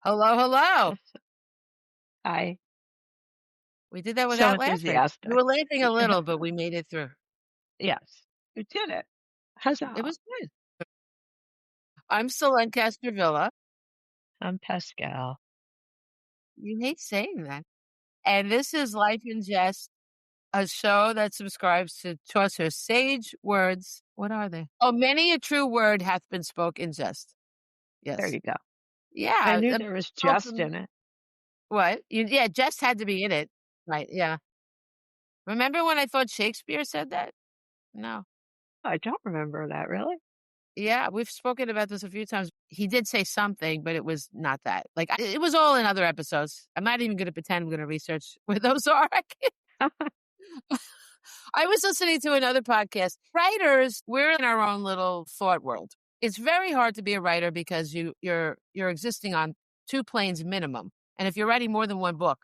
Hello, hello. Hi. We did that So without laughing. We enthusiastic. were laughing a little, but we made it through. Yes, you did it. It Huzzah. was good. I'm Selene Villa. I'm Pascal. You hate saying that. And this is Life in Jest, a show that subscribes to Chaucer's sage words. What are they? Oh, many a true word hath been spoke in jest. There Yes. you go. I Yeah. knew there was jest in it. What? Yeah, jest had to be in it. Right. Yeah. Remember when I thought Shakespeare said that? No. I don't remember that, really. Yeah, we've spoken about this a few times. He did say something, but it was not that. Like, it was all in other episodes. I'm not even going to pretend I'm going to research where those are. I was listening to another podcast. Writers, we're in our own little thought world. It's very hard to be a writer because you're existing on two planes minimum. And if you're writing more than one book,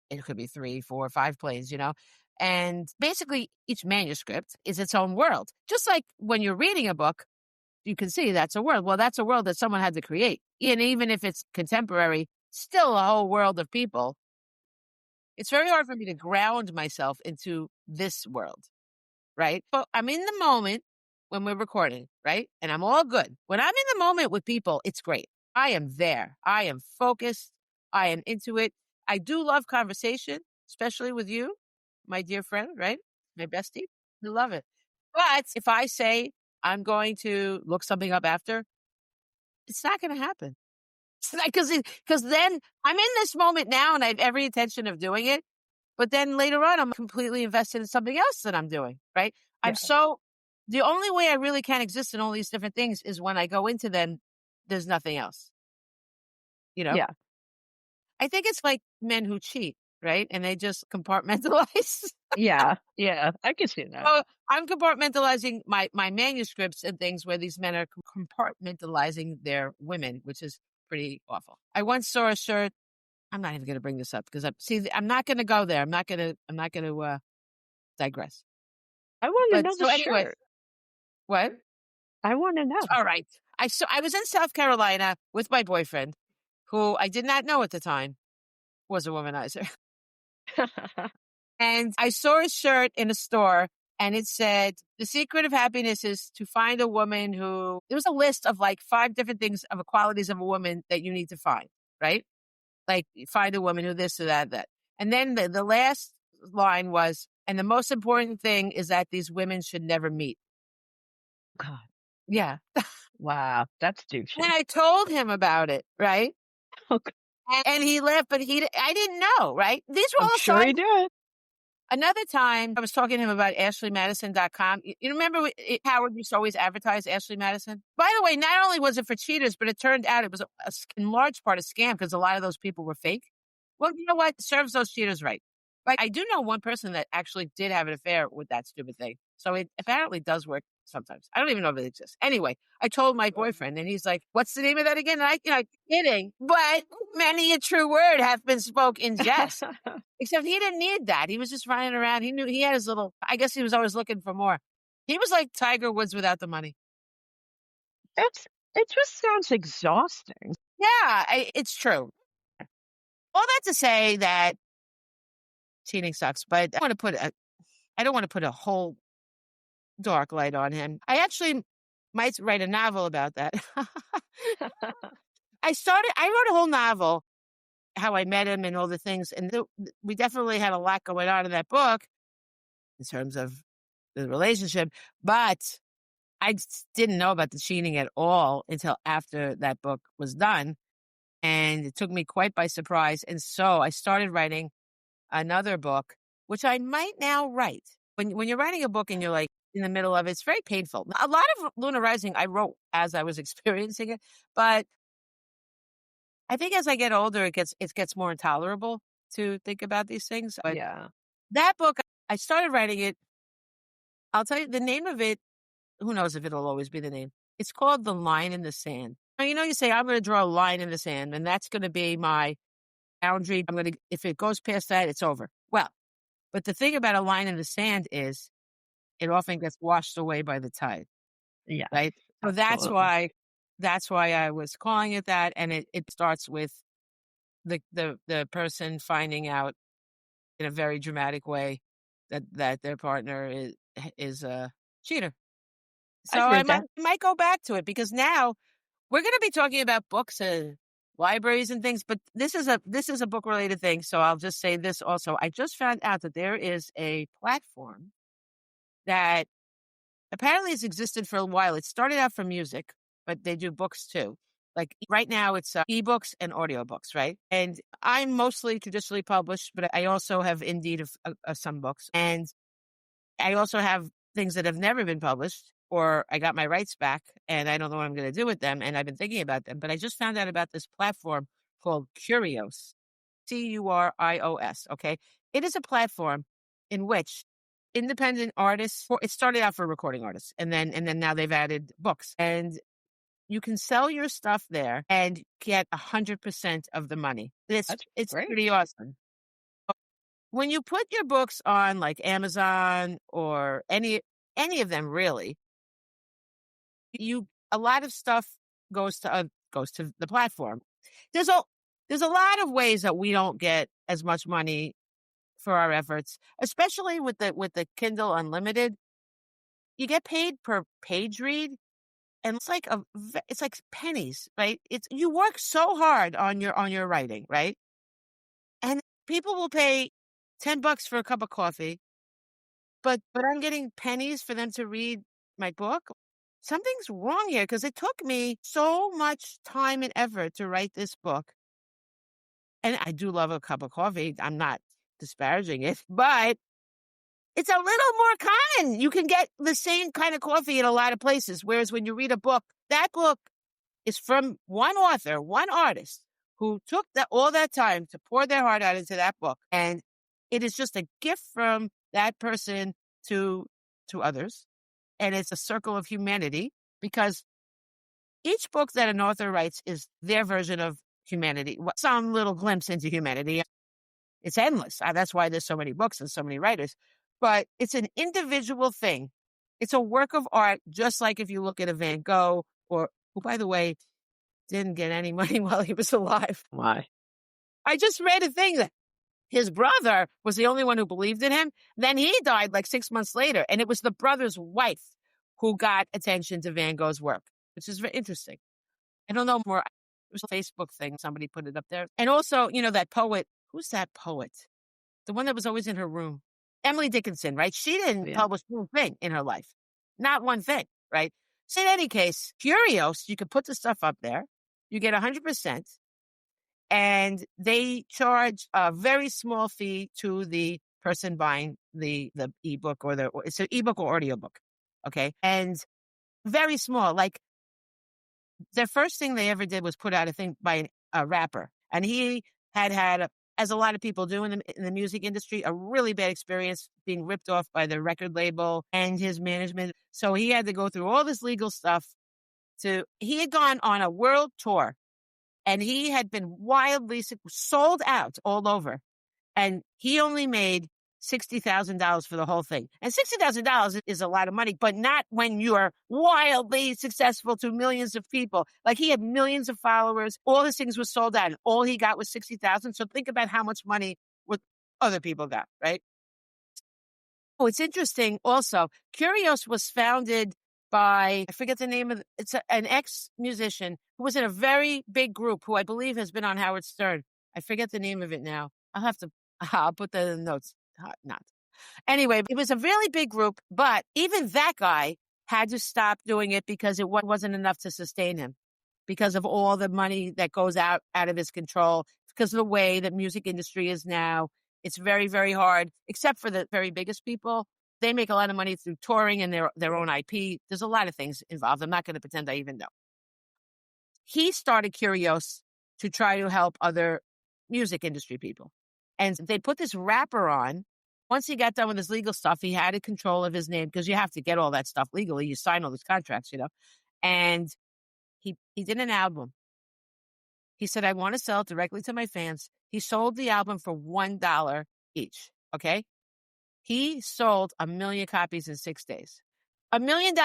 it could be 3, 4, 5 planes, And basically, each manuscript is its own world. Just like when you're reading a book, you can see that's a world. Well, that's a world that someone had to create. And even if it's contemporary, still a whole world of people. It's very hard for me to ground myself into this world, right? But I'm in the moment when we're recording, right? And I'm all good. When I'm in the moment with people, it's great. I am there. I am focused. I am into it. I do love conversation, especially with you, my dear friend, right? My bestie. I love it. But if I say I'm going to look something up after, it's not going to happen. Because then I'm in this moment now and I have every intention of doing it. But then later on, I'm completely invested in something else that I'm doing, right? Yeah. The only way I really can exist in all these different things is when I go into them, there's nothing else, Yeah. I think it's like men who cheat, right? And they just compartmentalize. Yeah. Yeah. I can see that. So I'm compartmentalizing my manuscripts and things where these men are compartmentalizing their women, which is pretty awful. I once saw a shirt. I'm not even going to bring this up because I'm not going to go there. I'm not going to digress. I want to But know the so anyway, shirt. what? I want to know. All right. I was in South Carolina with my boyfriend, who I did not know at the time was a womanizer. And I saw a shirt in a store and it said, the secret of happiness is to find a woman who, there was a list of like 5 different things of qualities of a woman that you need to find, right? Like find a woman who this or that. And then the last line was, and the most important thing is that these women should never meet. God. Yeah. Wow. That's douchey. And I told him about it, right? Okay. And he left, but I didn't know, right? These were I'm all sure he signs. did. Another time, I was talking to him about AshleyMadison.com. You remember Howard used to always advertise Ashley Madison? By the way, not only was it for cheaters, but it turned out it was in large part a scam because a lot of those people were fake. Well, you know what? It serves those cheaters right. But I do know one person that actually did have an affair with that stupid thing. So it apparently does work sometimes. I don't even know if it exists. Anyway, I told my boyfriend and he's like, what's the name of that again? And I kidding, but many a true word hath been spoke in jest. Except he didn't need that. He was just running around. He knew he had his little, I guess he was always looking for more. He was like Tiger Woods without the money. It just sounds exhausting. Yeah, it's true. All that to say that cheating sucks, but I don't want to put a whole dark light on him. I actually might write a novel about that. I wrote a whole novel, how I met him and all the things. And we definitely had a lot going on in that book in terms of the relationship, but I didn't know about the cheating at all until after that book was done. And it took me quite by surprise. And so I started writing another book, which I might now write. When you're writing a book and you're like in the middle of it, it's very painful. A lot of Luna Rising I wrote as I was experiencing it, but I think as I get older, it gets more intolerable to think about these things. But Yeah. that book, I started writing it. I'll tell you the name of it. Who knows if it'll always be the name? It's called The Line in the Sand. Now, you say, I'm going to draw a line in the sand, and that's going to be my boundary. If it goes past that, it's over. Well, but the thing about a line in the sand is it often gets washed away by the tide. Yeah. Right. So that's why I was calling it that. And it starts with the person finding out in a very dramatic way that their partner is a cheater. So I've I read might that. might go back to it because now we're going to be talking about books and libraries and things, but this is a book related thing. So I'll just say this also. I just found out that there is a platform that apparently has existed for a while. It started out for music, but they do books too. Like right now, it's ebooks and audiobooks, right? And I'm mostly traditionally published, but I also have Indeed of some books. And I also have things that have never been published, or I got my rights back and I don't know what I'm going to do with them. And I've been thinking about them, but I just found out about this platform called Curios, Curios. Okay. It is a platform in which independent artists, it started out for recording artists and then now they've added books, and you can sell your stuff there and get 100% of the money. That's It's great. pretty awesome. When you put your books on like Amazon or any of them really, you a lot of stuff goes to the platform. There's a there's a lot of ways that we don't get as much money for our efforts, especially with the Kindle Unlimited. You get paid per page read, and it's like pennies, right? It's you work so hard on your writing, right? And people will pay $10 for a cup of coffee, but I'm getting pennies for them to read my book. Something's wrong here because it took me so much time and effort to write this book. And I do love a cup of coffee. I'm not disparaging it, but it's a little more common. You can get the same kind of coffee in a lot of places. Whereas when you read a book, that book is from one author, one artist who took all that time to pour their heart out into that book. And it is just a gift from that person to others. And it's a circle of humanity because each book that an author writes is their version of humanity, some little glimpse into humanity. It's endless. That's why there's so many books and so many writers. But it's an individual thing. It's a work of art, just like if you look at a Van Gogh, who, by the way, didn't get any money while he was alive. Why? I just read a thing that his brother was the only one who believed in him. Then he died like 6 months later, and it was the brother's wife who got attention to Van Gogh's work, which is very interesting. I don't know more. It was a Facebook thing. Somebody put it up there. And also, that poet. Who's that poet? The one that was always in her room. Emily Dickinson, right? She didn't Yeah. publish one thing in her life. Not one thing, right? So in any case, Curios, you could put the stuff up there. You get 100%. And they charge a very small fee to the person buying the ebook or it's an ebook or audiobook. Okay. And very small. Like their first thing they ever did was put out a thing by a rapper. And he had as a lot of people do in the music industry, a really bad experience being ripped off by the record label and his management. So he had to go through all this legal stuff. He had gone on a world tour and he had been wildly sold out all over. And he only made $60,000 for the whole thing. And $60,000 is a lot of money, but not when you're wildly successful to millions of people. Like he had millions of followers. All his things were sold out and all he got was $60,000. So think about how much money what other people got, right? Oh, it's interesting also. Curios was founded by, I forget the name of it's an ex-musician who was in a very big group who I believe has been on Howard Stern. I forget the name of it now. I'll put that in the notes. Not. Anyway, it was a really big group, but even that guy had to stop doing it because it wasn't enough to sustain him because of all the money that goes out of his control, because of the way the music industry is now. It's very, very hard, except for the very biggest people. They make a lot of money through touring and their own IP. There's a lot of things involved. I'm not going to pretend I even know. He started Curios to try to help other music industry people. And they put this rapper on. Once he got done with his legal stuff, he had a control of his name because you have to get all that stuff legally. You sign all these contracts, And he did an album. He said, I want to sell it directly to my fans. He sold the album for $1 each. Okay. He sold 1 million copies in 6 days. $1 million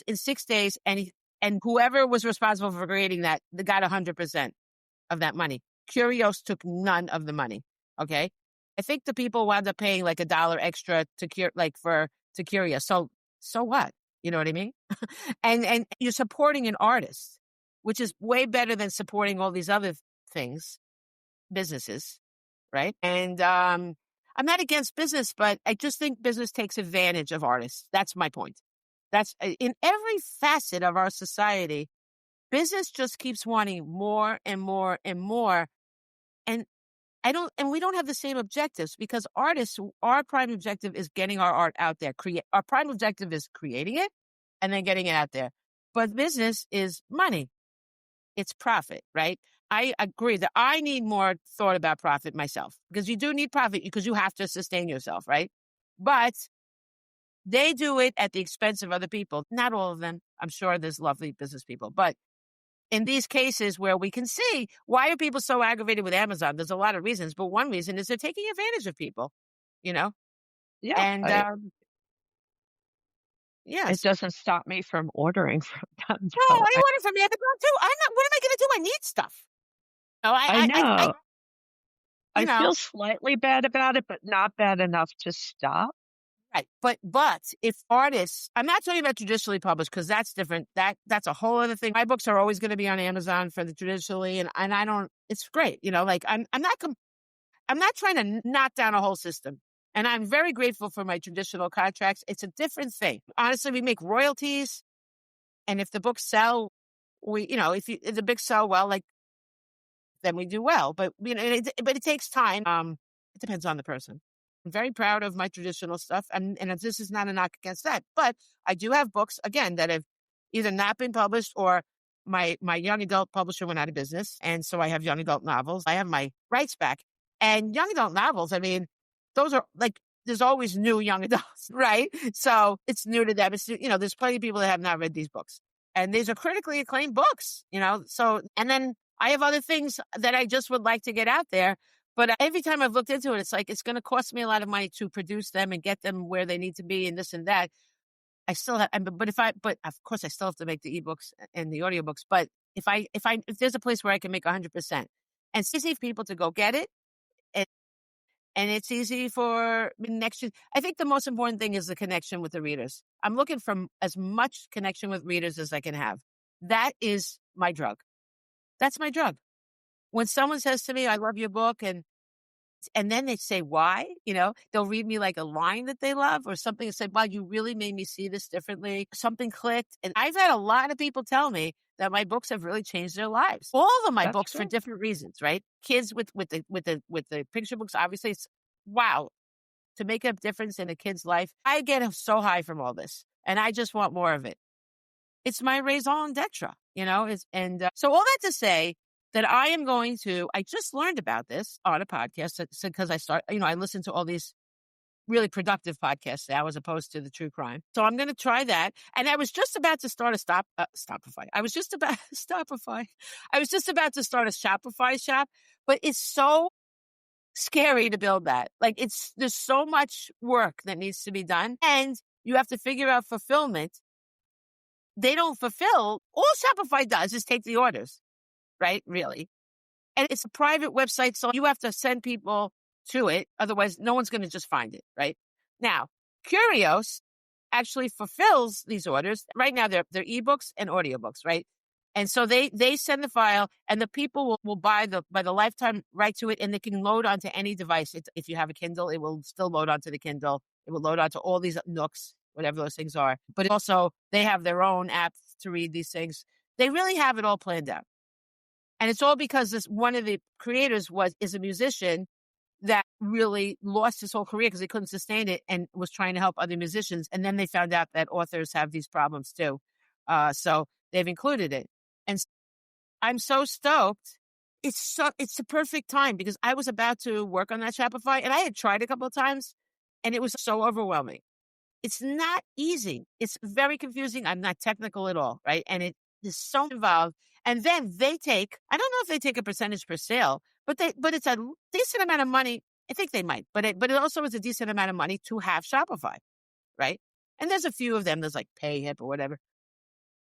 in 6 days. And whoever was responsible for creating that, they got 100% of that money. Curios took none of the money. Okay. I think the people wound up paying like $1 extra to Curios. So what? You know what I mean? And you're supporting an artist, which is way better than supporting all these other things, businesses, right? And I'm not against business, but I just think business takes advantage of artists. That's my point. That's in every facet of our society. Business just keeps wanting more and more and more. And we don't have the same objectives because artists, our prime objective is getting our art out there. Our prime objective is creating it and then getting it out there. But business is money. It's profit, right? I agree that I need more thought about profit myself because you do need profit because you have to sustain yourself, right? But they do it at the expense of other people. Not all of them. I'm sure there's lovely business people, but in these cases where we can see why are people so aggravated with Amazon? There's a lot of reasons, but one reason is they're taking advantage of people, you know? Yeah, And it yes. doesn't stop me from ordering from them, No, though. I order from Amazon too. I'm not, what am I going to do? I need stuff. No, I know. you I know, feel slightly bad about it, but not bad enough to stop. right. But if artists, I'm not talking about traditionally published because that's different. That's a whole other thing. My books are always going to be on Amazon for the traditionally, and I don't, it's great. You know, like I'm not trying to knock down a whole system. And I'm very grateful for my traditional contracts. It's a different thing. Honestly, we make royalties. And if the books sell, if the books sell well, like, then we do well. But, but it takes time. It depends on the person. I'm very proud of my traditional stuff. And this is not a knock against that. But I do have books, again, that have either not been published or my young adult publisher went out of business. And so I have young adult novels. I have my rights back. And young adult novels, I mean, those are like, there's always new young adults, right? So it's new to them. It's, there's plenty of people that have not read these books. And these are critically acclaimed books, so, and then I have other things that I just would like to get out there. But every time I've looked into it, it's like, it's going to cost me a lot of money to produce them and get them where they need to be and this and that. I still have, but of course I still have to make the ebooks and the audiobooks. But if there's a place where I can make 100% and it's easy for people to go get it and it's easy for next year. I think the most important thing is the connection with the readers. I'm looking for as much connection with readers as I can have. That is my drug. That's my drug. When someone says to me, I love your book, and then they say why, they'll read me like a line that they love or something and say, wow, you really made me see this differently. Something clicked. And I've had a lot of people tell me that my books have really changed their lives. All of my That's books for good. different reasons, right? Kids with the picture books, obviously it's wow, to make a difference in a kid's life. I get so high from all this and I just want more of it. It's my raison d'etre, so all that to say that I just learned about this on a podcast because I listen to all these really productive podcasts now as opposed to the true crime. So I'm going to try that. And I was just about to start Stopify. I was just about Stopify. I was just about to start a Shopify shop, but it's so scary to build that. Like there's so much work that needs to be done and you have to figure out fulfillment. They don't fulfill. All Shopify does is take the orders, right? Really. And it's a private website. So you have to send people to it. Otherwise, no one's going to just find it, right? Now, Curios actually fulfills these orders. Right now, they're ebooks and audiobooks, right? And so they send the file and the people will buy the lifetime right to it and they can load onto any device. If you have a Kindle, it will still load onto the Kindle. It will load onto all these Nooks, whatever those things are. But also they have their own apps to read these things. They really have it all planned out. And it's all because one of the creators is a musician that really lost his whole career because he couldn't sustain it and was trying to help other musicians. And then they found out that authors have these problems too. So they've included it. And I'm so stoked. It's the perfect time because I was about to work on that Shopify and I had tried a couple of times and it was so overwhelming. It's not easy. It's very confusing. I'm not technical at all, right? And it is so involved. And then I don't know if they take a percentage per sale, but it's a decent amount of money. I think they might, but it also is a decent amount of money to have Shopify, right? And there's a few of them. There's like PayHip or whatever.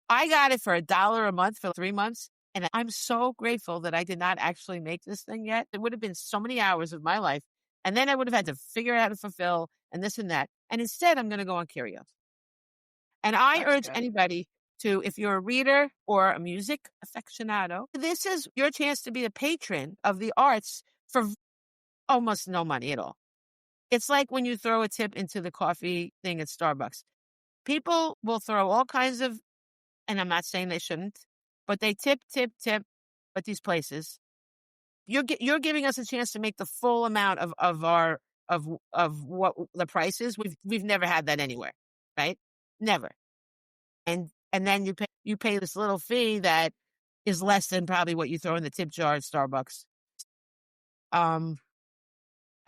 I got it for $1 a month for 3 months. And I'm so grateful that I did not actually make this thing yet. It would have been so many hours of my life. And then I would have had to figure out how to fulfill and this and that. And instead, I'm going to go on Curios. And I That's urge good. anybody to, if you're a reader or a music aficionado, this is your chance to be a patron of the arts for almost no money at all. It's like when you throw a tip into the coffee thing at Starbucks. People will throw all kinds of, and I'm not saying they shouldn't, but they tip at these places. You're giving us a chance to make the full amount of our of what the price is. We've never had that anywhere, right? Never. And then you pay this little fee that is less than probably what you throw in the tip jar at Starbucks. I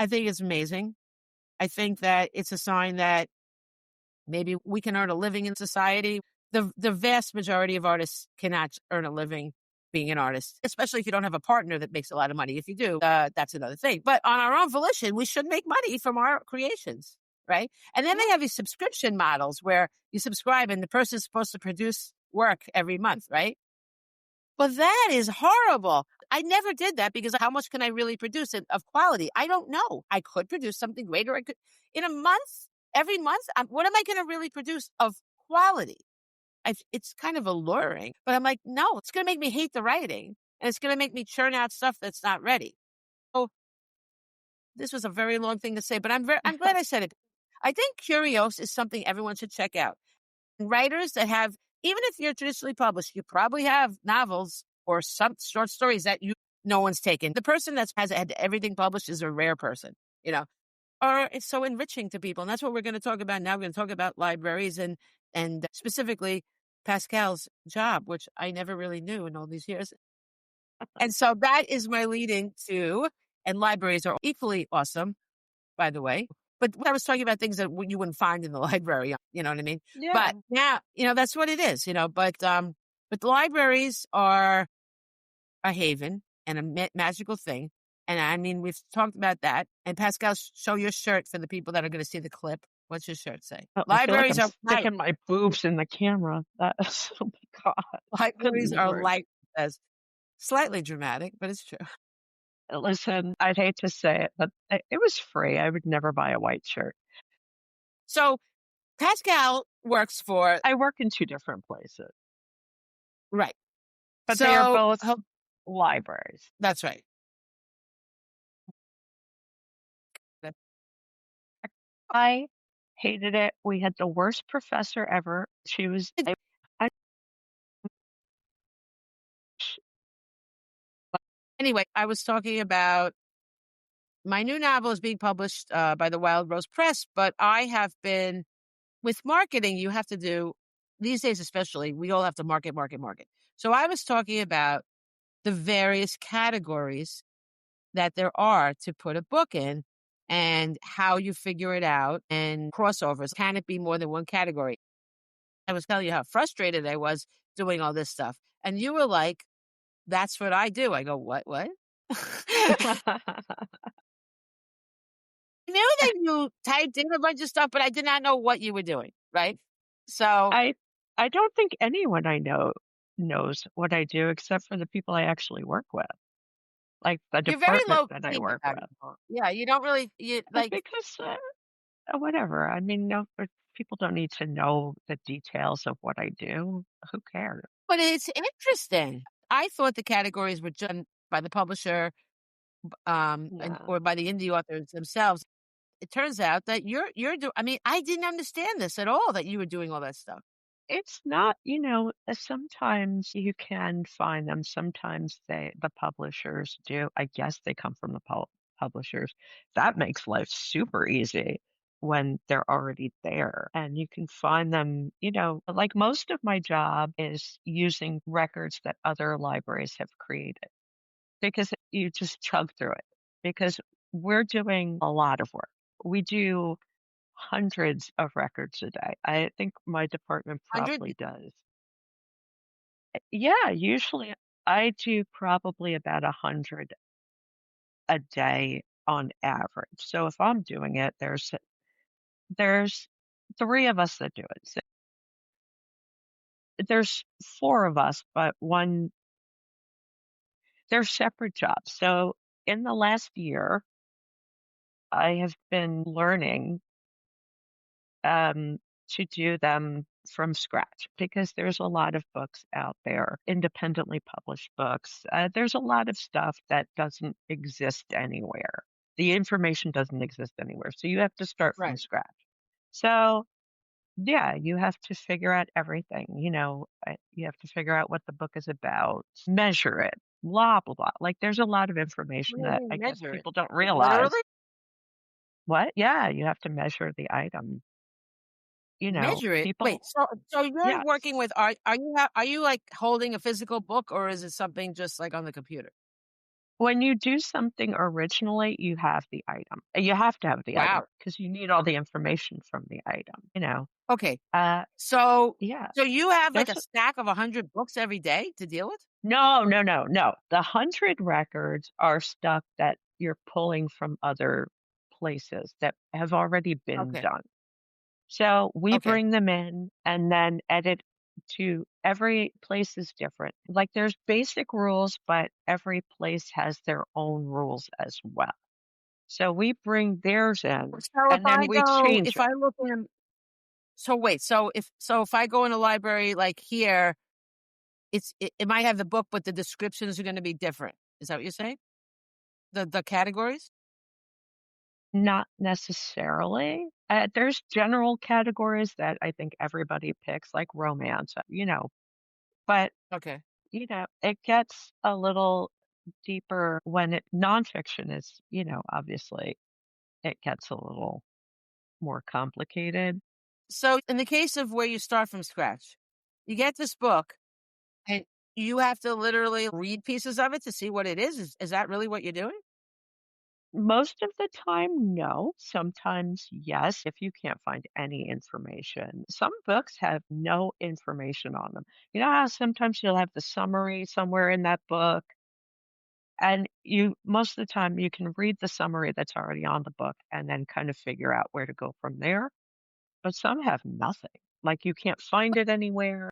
think it's amazing. I think that it's a sign that maybe we can earn a living in society. The vast majority of artists cannot earn a living being an artist, especially if you don't have a partner that makes a lot of money. If you do, that's another thing. But on our own volition, we should make money from our creations, right? And then they have these subscription models where you subscribe and the person's supposed to produce work every month, right? But that is horrible. I never did that because how much can I really produce of quality? I don't know. I could produce something great, or I could in a month, every month. What am I going to really produce of quality? It's kind of alluring, but I'm like, no, it's going to make me hate the writing, and it's going to make me churn out stuff that's not ready. So this was a very long thing to say, but I'm glad I said it. I think Curios is something everyone should check out. Writers that have, even if you're traditionally published, you probably have novels or some short stories that no one's taken. The person that has had everything published is a rare person, or it's so enriching to people. And that's what we're going to talk about now. We're going to talk about libraries and specifically Pascale's job, which I never really knew in all these years. And so that is my leading to, and libraries are equally awesome, by the way. But I was talking about things that you wouldn't find in the library, you know what I mean? Yeah. But now, that's what it is, but the libraries are a haven and a magical thing. And I mean, we've talked about that. And Pascal, show your shirt for the people that are going to see the clip. What's your shirt say? I feel like Libraries I'm are light. sticking my boobs in the camera. That is, oh my God. Libraries Good are Lord. light. As slightly dramatic, but it's true. Listen, I'd hate to say it, but it was free. I would never buy a white shirt. So Pascal works for, I work in two different places, right. but they are So both libraries. that's right. I hated it. We had the worst professor ever. She was, I, Anyway, I was talking about my new novel is being published by the Wild Rose Press, but I have been, with marketing, you have to do, these days especially, we all have to market. So I was talking about the various categories that there are to put a book in and how you figure it out and crossovers. Can it be more than one category? I was telling you how frustrated I was doing all this stuff. And you were like, that's what I do. I go, what? I knew that you typed in a bunch of stuff, but I did not know what you were doing, right? So I don't think anyone I know knows what I do except for the people I actually work with, like the you're very department low that I key work about with. it. Yeah, you don't really, Because whatever. I mean, no, but people don't need to know the details of what I do. Who cares? but it's interesting. I thought the categories were done by the publisher, No. or by the indie authors themselves. It turns out that I mean, I didn't understand this at all, that you were doing all that stuff. It's not, sometimes you can find them. Sometimes the publishers do. I guess they come from the publishers. That makes life super easy when they're already there. And you can find them, like most of my job is using records that other libraries have created because you just chug through it because we're doing a lot of work. We do hundreds of records a day. I think my department 100? probably does. Yeah, usually I do probably about 100 a day on average. So if I'm doing it, there's three of us that do it. So there's four of us, but one They're separate jobs. So in the last year, I have been learning um, to do them from scratch because there's a lot of books out there, independently published books. There's a lot of stuff that doesn't exist anywhere. The information doesn't exist anywhere. So you have to start from Right. scratch. So, yeah, you have to figure out everything. You have to figure out what the book is about, measure it, blah, blah, blah. Like, there's a lot of What information do you that mean I guess measure it? people don't Literally? realize. What? Yeah, you have to measure the item. Measure it? People, Wait, so you're yeah. working with are you, like, holding a physical book, or is it something just, like, on the computer? When you do something originally, you have the item. You have to have the item Wow. because you need all the information from the item. Okay. Uh, So yeah. so you have, like, There's a stack of 100 books every day to deal with? No, no, no, no. The 100 records are stuff that you're pulling from other places that have already been Okay. done. So we Okay. bring them in and then edit to every place is different. Like there's basic rules, but every place has their own rules as well. So we bring theirs in So and then we change if it. I look in so wait, so if I go in a library like here, it might have the book, but the descriptions are gonna be different. Is that what you're saying? The categories? Not necessarily. There's general categories that I think everybody picks, like romance, but Okay. it gets a little deeper when nonfiction is, obviously it gets a little more complicated. So in the case of where you start from scratch, you get this book and you have to literally read pieces of it to see what it is. Is that really what you're doing? Most of the time, no. Sometimes, yes, if you can't find any information. Some books have no information on them. You know how sometimes you'll have the summary somewhere in that book, and most of the time you can read the summary that's already on the book and then kind of figure out where to go from there. But some have nothing. Like you can't find it anywhere.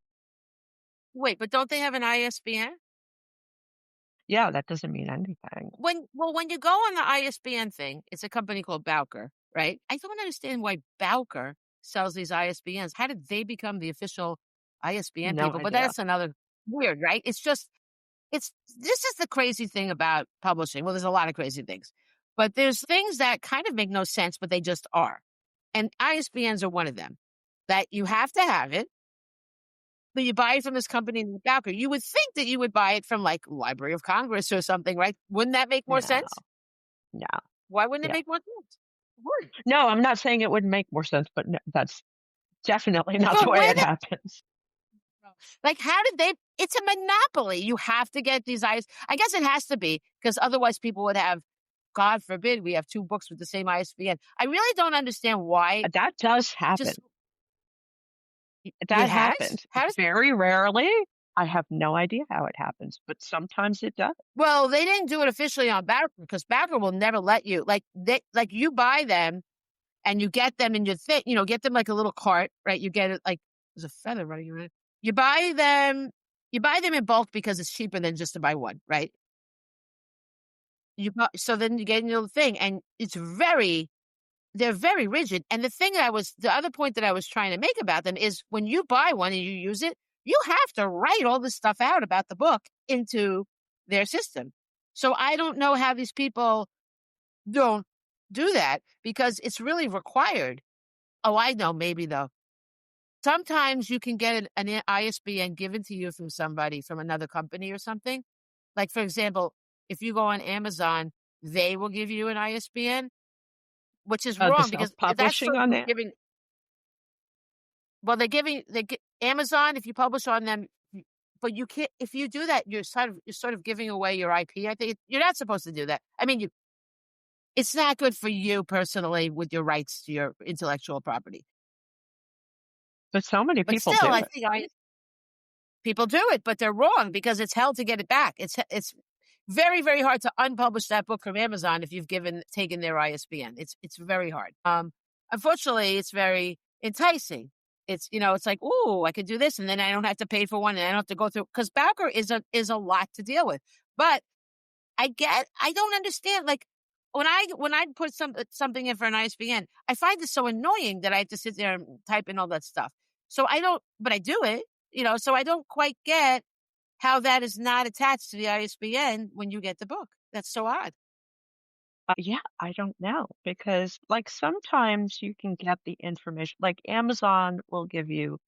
Wait, but don't they have an ISBN? Yeah, that doesn't mean anything. When you go on the ISBN thing, it's a company called Bowker, right? I don't understand why Bowker sells these ISBNs. How did they become the official ISBN No people? But idea. that's another weird, right? It's this is the crazy thing about publishing. Well, there's a lot of crazy things, but there's things that kind of make no sense, but they just are. And ISBNs are one of them. That you have to have it, but you buy it from this company in Bowker. You would think that you would buy it from like Library of Congress or something, right? Wouldn't that make more No, sense? no. Why wouldn't it Yeah. make more sense? It would. No, I'm not saying it wouldn't make more sense, but no, that's definitely not the But way when it happens. like how did they it's a monopoly. You have to get these I guess it has to be because otherwise people would have God forbid we have two books with the same ISBN. I really don't understand why That does happen. just it That has? happens. How does Very rarely. I have no idea how it happens, but sometimes it does. well, they didn't do it officially on Bowker because Bowker will never let you like you buy them and you get them in your thing, get them like a little cart, right? You get it like there's a feather running around. You buy them, you buy them in bulk because it's cheaper than just to buy one, right? So then you get in your thing, and they're very rigid. And the other point that I was trying to make about them is when you buy one and you use it, you have to write all this stuff out about the book into their system. So I don't know how these people don't do that because it's really required. Oh, I know, maybe though. Sometimes you can get an ISBN given to you from somebody from another company or something. Like, for example, if you go on Amazon, they will give you an ISBN, which is The wrong because that's self-publishing sort on of it. giving. Well, Amazon if you publish on them, but you can't. If you do that, you're sort of giving away your IP. I think you're not supposed to do that. I mean, it's not good for you personally with your rights to your intellectual property. But so many But people still, do I it. think people do it, but they're wrong because it's hell to get it back. It's very, very hard to unpublish that book from Amazon if you've taken their ISBN. It's very hard. Unfortunately, it's very enticing. It's like, oh, I could do this, and then I don't have to pay for one, and I don't have to go through because Bowker is a lot to deal with. But I don't understand, like, when I put something in for an ISBN, I find it so annoying that I have to sit there and type in all that stuff. So I don't but I do it, so I don't quite get how that is not attached to the ISBN when you get the book. That's so odd. Yeah, I don't know because, like, sometimes you can get the information, like, Amazon will give you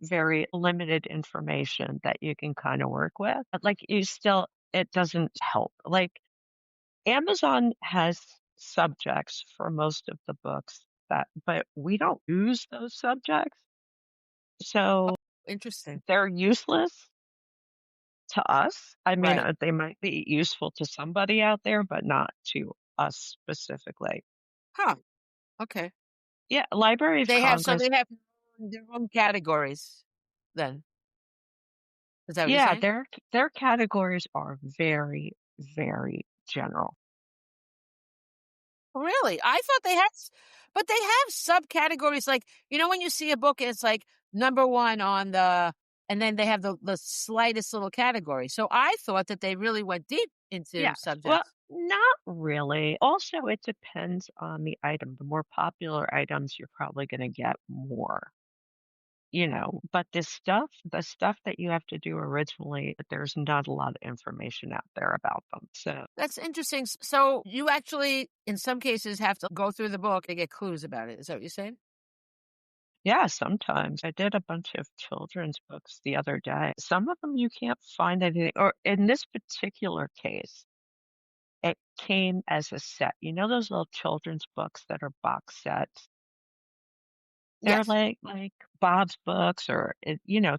very limited information that you can kinda work with, but, like, you still it doesn't help. Like, Amazon has subjects for most of the books but we don't use those subjects, so Interesting. they're useless to us. I mean, Right. they might be useful to somebody out there, but not to us specifically. Huh, okay. Yeah, Library of Congress. They have their own categories then. Is that what you're Yeah, saying? their categories are very, very general. Really? I thought they had but they have subcategories, like, when you see a book and it's like number 1 on the and then they have the slightest little category. So I thought that they really went deep into Yes. Well, subjects. not really. Also, it depends on the item. The more popular items, you're probably going to get more, but the stuff that you have to do originally, there's not a lot of information out there about them. So, That's interesting. So you actually, in some cases, have to go through the book and get clues about it. Is that what you're saying? yeah, sometimes I did a bunch of children's books the other day. Some of them you can't find anything, or in this particular case, it came as a set. You know those little children's books that are box sets? They're Yes. like Bob's books or,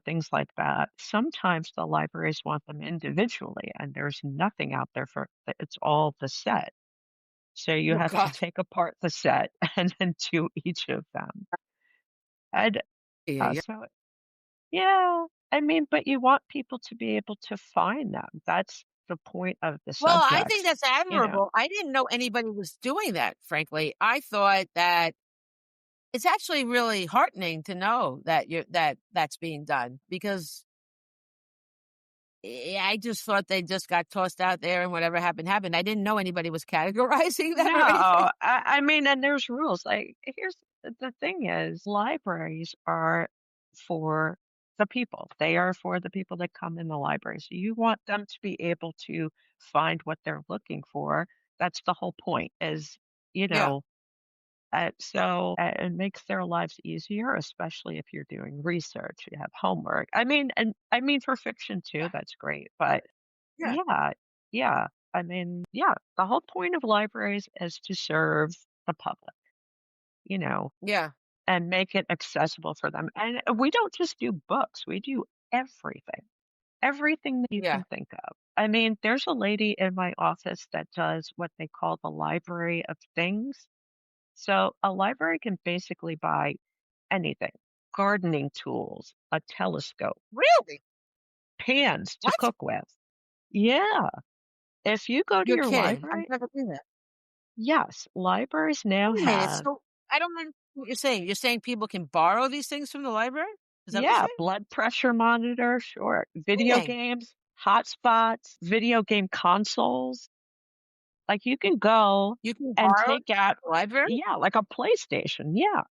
things like that. Sometimes the libraries want them individually, and there's nothing out there it's all the set. So you Oh, have to God. take apart the set and then do each of them. And Yeah, yeah. so, yeah, I mean, but you want people to be able to find them. That's the point of the Well, I think subjects, that's you know. admirable. I didn't know anybody was doing that, frankly. I thought that it's actually really heartening to know that that's being done because I just thought they just got tossed out there and whatever happened, happened. I didn't know anybody was categorizing them No, or anything. I mean, and there's rules. Like, here's the thing is, libraries are for the people. They are for the people that come in the library. So you want them to be able to find what they're looking for. That's the whole point is, you Yeah, know, it makes their lives easier, especially if you're doing research, you have homework. I mean for fiction too, that's great. But yeah, yeah, yeah. I mean, yeah, the whole point of libraries is to serve the public, you know, yeah, and make it accessible for them. And we don't just do books, we do everything, everything that you yeah. can think of. I mean, there's a lady in my office that does what they call the library of things. So a library can basically buy anything, gardening tools, a telescope, Really? pans to What? cook with. Yeah. If you go to You're your kidding. I've library, never seen that. yes, libraries now Wait a minute. have, So I don't understand what you're saying. You're saying people can borrow these things from the library? Is that what you're yeah, saying? blood pressure monitor, sure, video Kidding. games, hotspots, video game consoles. Like you can go You can and borrow take out, the library? yeah, like a PlayStation. Yeah.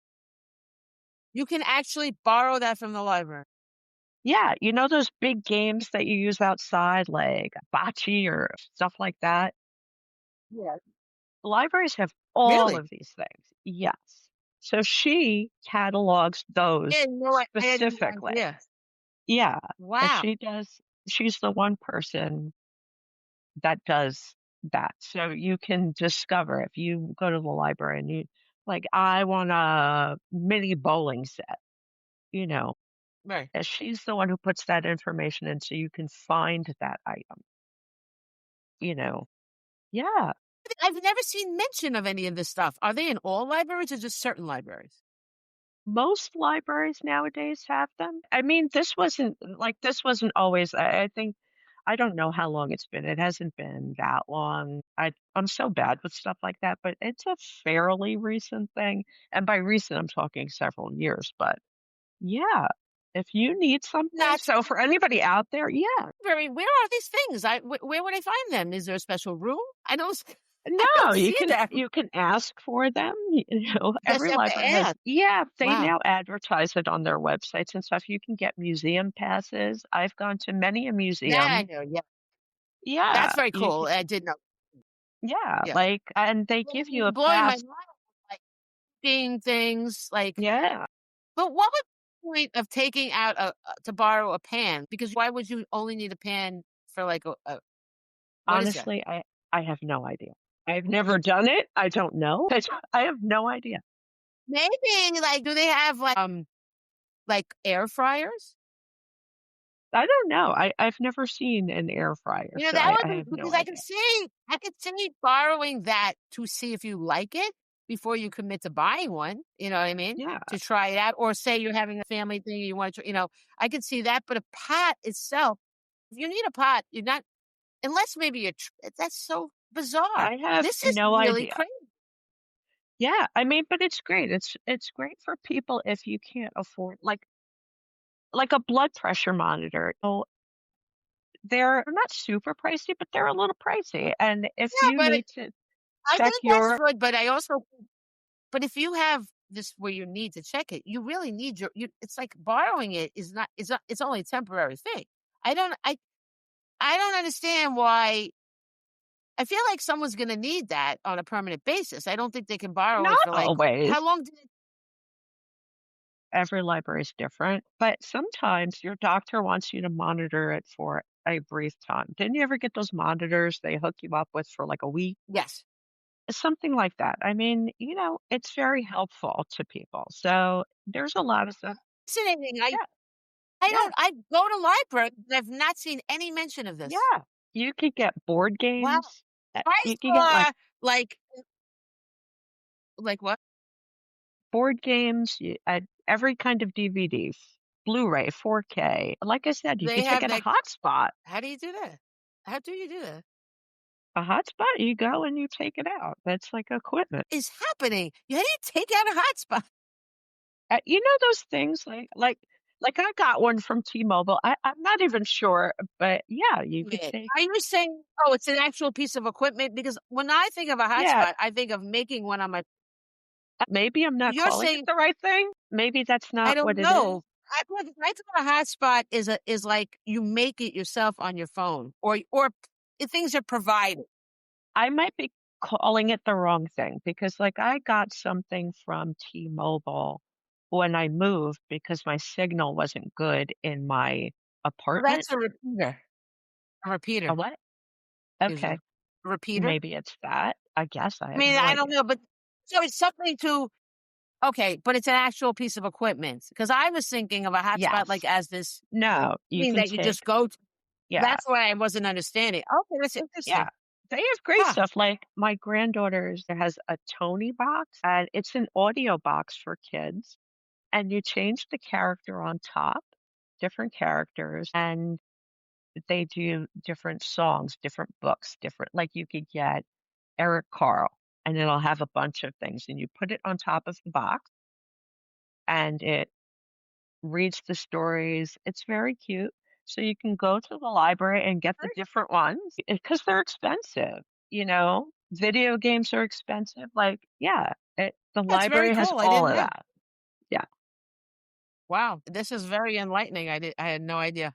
You can actually borrow that from the library. Yeah. You know those big games that you use outside, like bocce or stuff like that? Yeah. Libraries have all Really? of these things. Yes. So she catalogs those I had no specifically. idea. Yeah. And Wow. she's the one person that does that. So you can discover if you go to the library and like, I want a mini bowling set, you know, Right. and she's the one who puts that information in so you can find that item, you know. Yeah. I've never seen mention of any of this stuff. Are they in all libraries or just certain libraries? Most libraries nowadays have them. I mean, this wasn't always, I think, I don't know how long it's been. It hasn't been that long. I'm so bad with stuff like that, but it's a fairly recent thing. And by recent, I'm talking several years, but yeah. If you need something, Not so for anybody out there, yeah. very. Where are these things? Where would I find them? Is there a special room? I don't. I No, don't see them. you can ask for them, Just every have to library has ask. yeah, they Wow. now advertise it on their websites and stuff. You can get museum passes. I've gone to many a That I museum. know. Yeah, Yeah, that's very you cool. can I did know. yeah, Yeah. like, and they Well, give you you're a blowing my pass. mind. Like seeing things like. Yeah, But what would the point of taking out to borrow a pan? Because why would you only need a pan for like a what is that? honestly, I have no idea. I've never done it. I don't know. I have no idea. Maybe like do they have like air fryers? I don't know. I've never seen an air fryer, You know, so that I would be have no because idea. I could see borrowing that to see if you like it before you commit to buying one, you know what I mean? Yeah, To try it out or say you're having a family thing, you want to, I could see that, but a pot itself, if you need a pot, you're not unless maybe that's so bizarre. I have This is no really idea. crazy. Yeah, I mean, but it's great. It's great for people if you can't afford like a blood pressure monitor. Oh, they're not super pricey, but they're a little pricey. And if Yeah, you but need to I check think that's your good, but I also but if you have this where you need to check it, you really need it's like borrowing it is not it's only a temporary thing. I don't I don't understand why I feel like someone's gonna need that on a permanent basis. I don't think they can borrow it not for like always, how long did it every library is different, but sometimes your doctor wants you to monitor it for a brief time. Didn't you ever get those monitors they hook you up with for like a week? Yes. Something like that. I mean, it's very helpful to people. So there's a lot of stuff. Fascinating. Yeah, yeah. I go to libraries, and I've not seen any mention of this. Yeah, you could get board Wow. games. I You could get, like, saw like what? board games, every kind of DVDs, Blu-ray, 4K. Like I said, you They could take have it a that hotspot. how do you do that? How do you do that? A hotspot, you go and you take it out. That's like equipment. Is happening? How do you take out a hotspot? You know those things like I got one from T-Mobile. I'm not even sure, but yeah, you could Wait, take are you saying, oh, it's an actual piece of equipment? Because when I think of a yeah, hotspot, I think of making one on my maybe I'm not you're calling it saying the right thing. Maybe that's I not don't what it is. know. I thought a hotspot is like you make it yourself on your phone or things are provided. I might be calling it the wrong thing because, like, I got something from T-Mobile when I moved because my signal wasn't good in my Well, apartment. that's a repeater. A A repeater, what? usually. Okay, Repeater? maybe it's that. I guess I I have mean, no I don't idea. know, but so it's something to okay, but it's an actual piece of equipment. Because I was thinking of a hotspot like Yes. as this No, you thing can that you take just go to. yeah, That's why I wasn't understanding. Okay, that's yeah. interesting. They have great Huh. stuff. Like my granddaughter's has a Tony box, and it's an audio box for kids, and you change the character on top, different characters, and they do different songs, different books, different like you could get Eric Carle and it'll have a bunch of things and you put it on top of the box and it reads the stories. It's very cute. So you can go to the library and get the different ones because they're expensive, you know. Video games are expensive. Like, yeah, the That's very library has cool. I all didn't of know. that. Yeah. Wow, this is very enlightening. I had no idea.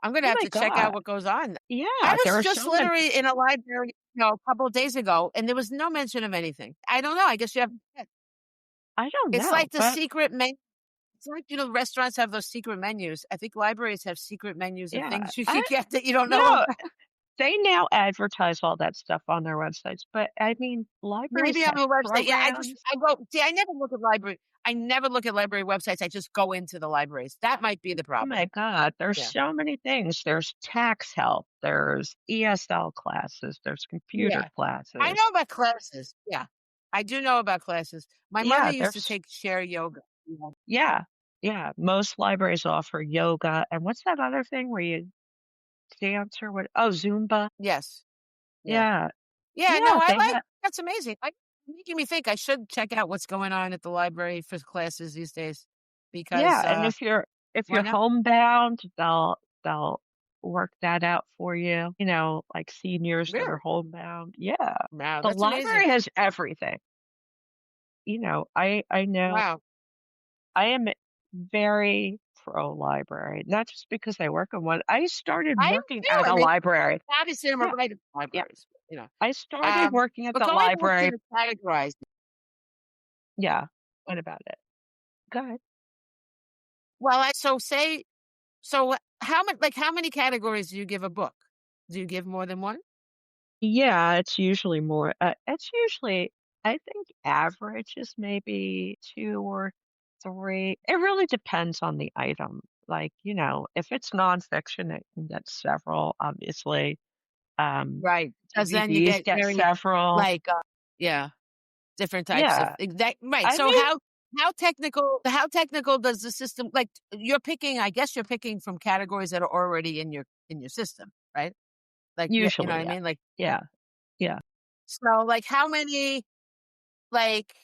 I'm gonna Oh have my to check out God. what goes on. I Yeah, there was are just so many. literally in a library, a couple of days ago, and there was no mention of anything. I don't know. I guess you have I don't it's know, like the but secret menu. It's like, restaurants have those secret menus. I think libraries have secret menus of yeah, things you can get that you don't know no, about. they now advertise all that stuff on their websites, but I mean, libraries Maybe on have the website. Yeah, programs. I go see, I never look at library websites. I just go into the libraries. That might be the Oh problem. my God, there's Yeah. so many things. There's tax help, there's ESL classes, there's computer Yeah. I classes. know about classes. Yeah. I do know about classes. My mother Yeah, used to take share yoga. Yeah. yeah, yeah. Most libraries offer yoga, and what's that other thing where you dance or what? Oh, Zumba. Yes. Yeah. Yeah, Yeah, no, yeah, they have. that's amazing. Making me think I should check out what's going on at the library for classes these days Yeah, because and if if Why you're not? homebound, they'll work that out for you, like seniors that are Really? homebound. Yeah. Wow, The that's amazing. library has everything. I know Wow. I am very pro library, not just because I work in one. I started I am working too. at I a mean, library. obviously, I'm a Yeah, writer for yeah. libraries, you know. I started working at But the going back to library. the categorizing, Yeah. What about it? Go ahead. well, so say, so how many categories do you give a book? Do you give more than one? Yeah, it's usually, I think average is maybe 2 or 3. It really depends on the item. Like, if it's nonfiction, it can get several, obviously. Right. Because then you DVDs get get very, several. like, yeah, different types of Yeah. exact right. I So mean, how technical does the system like you're picking, I guess you're picking from categories that are already in your system, right? Like you know usually, what I yeah. mean? Like Yeah. Yeah. so like how many like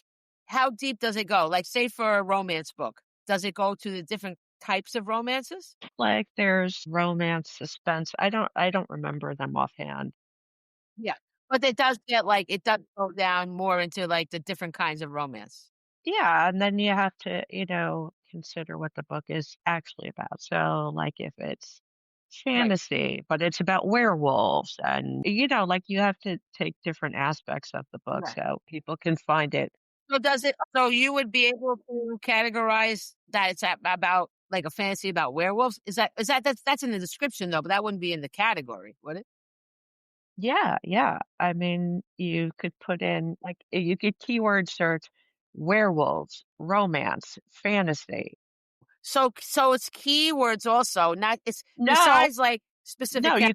how deep does it go? Like say for a romance book, does it go to the different types of romances? Like there's romance, suspense. I don't remember them offhand. Yeah. But it does get like it does go down more into like the different kinds of romance. Yeah, and then you have to, consider what the book is actually about. So, like if it's Right. fantasy, but it's about werewolves, and like you have to take different aspects of the book Right. so people can find it. So does it so you would be able to categorize that it's about like a fantasy about werewolves? That's in the description though, but that wouldn't be in the category, would it? Yeah, yeah. I mean, you could put in like you could keyword search werewolves, romance, fantasy. So it's keywords also, not it's No, besides like no, specific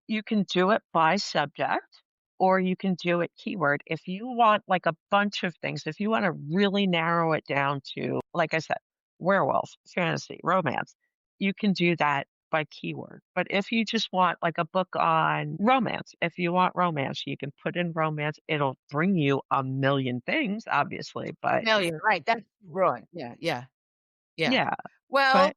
you can do it by subject or you can do it keyword. If you want like a bunch of things, if you want to really narrow it down to, like I said, werewolf, fantasy, romance, you can do that by keyword. But if you just want like a book on romance, if you want romance, you can put in romance. It'll bring you a million things, obviously. But million, right? That's broad. Yeah, yeah, yeah. yeah, but Well,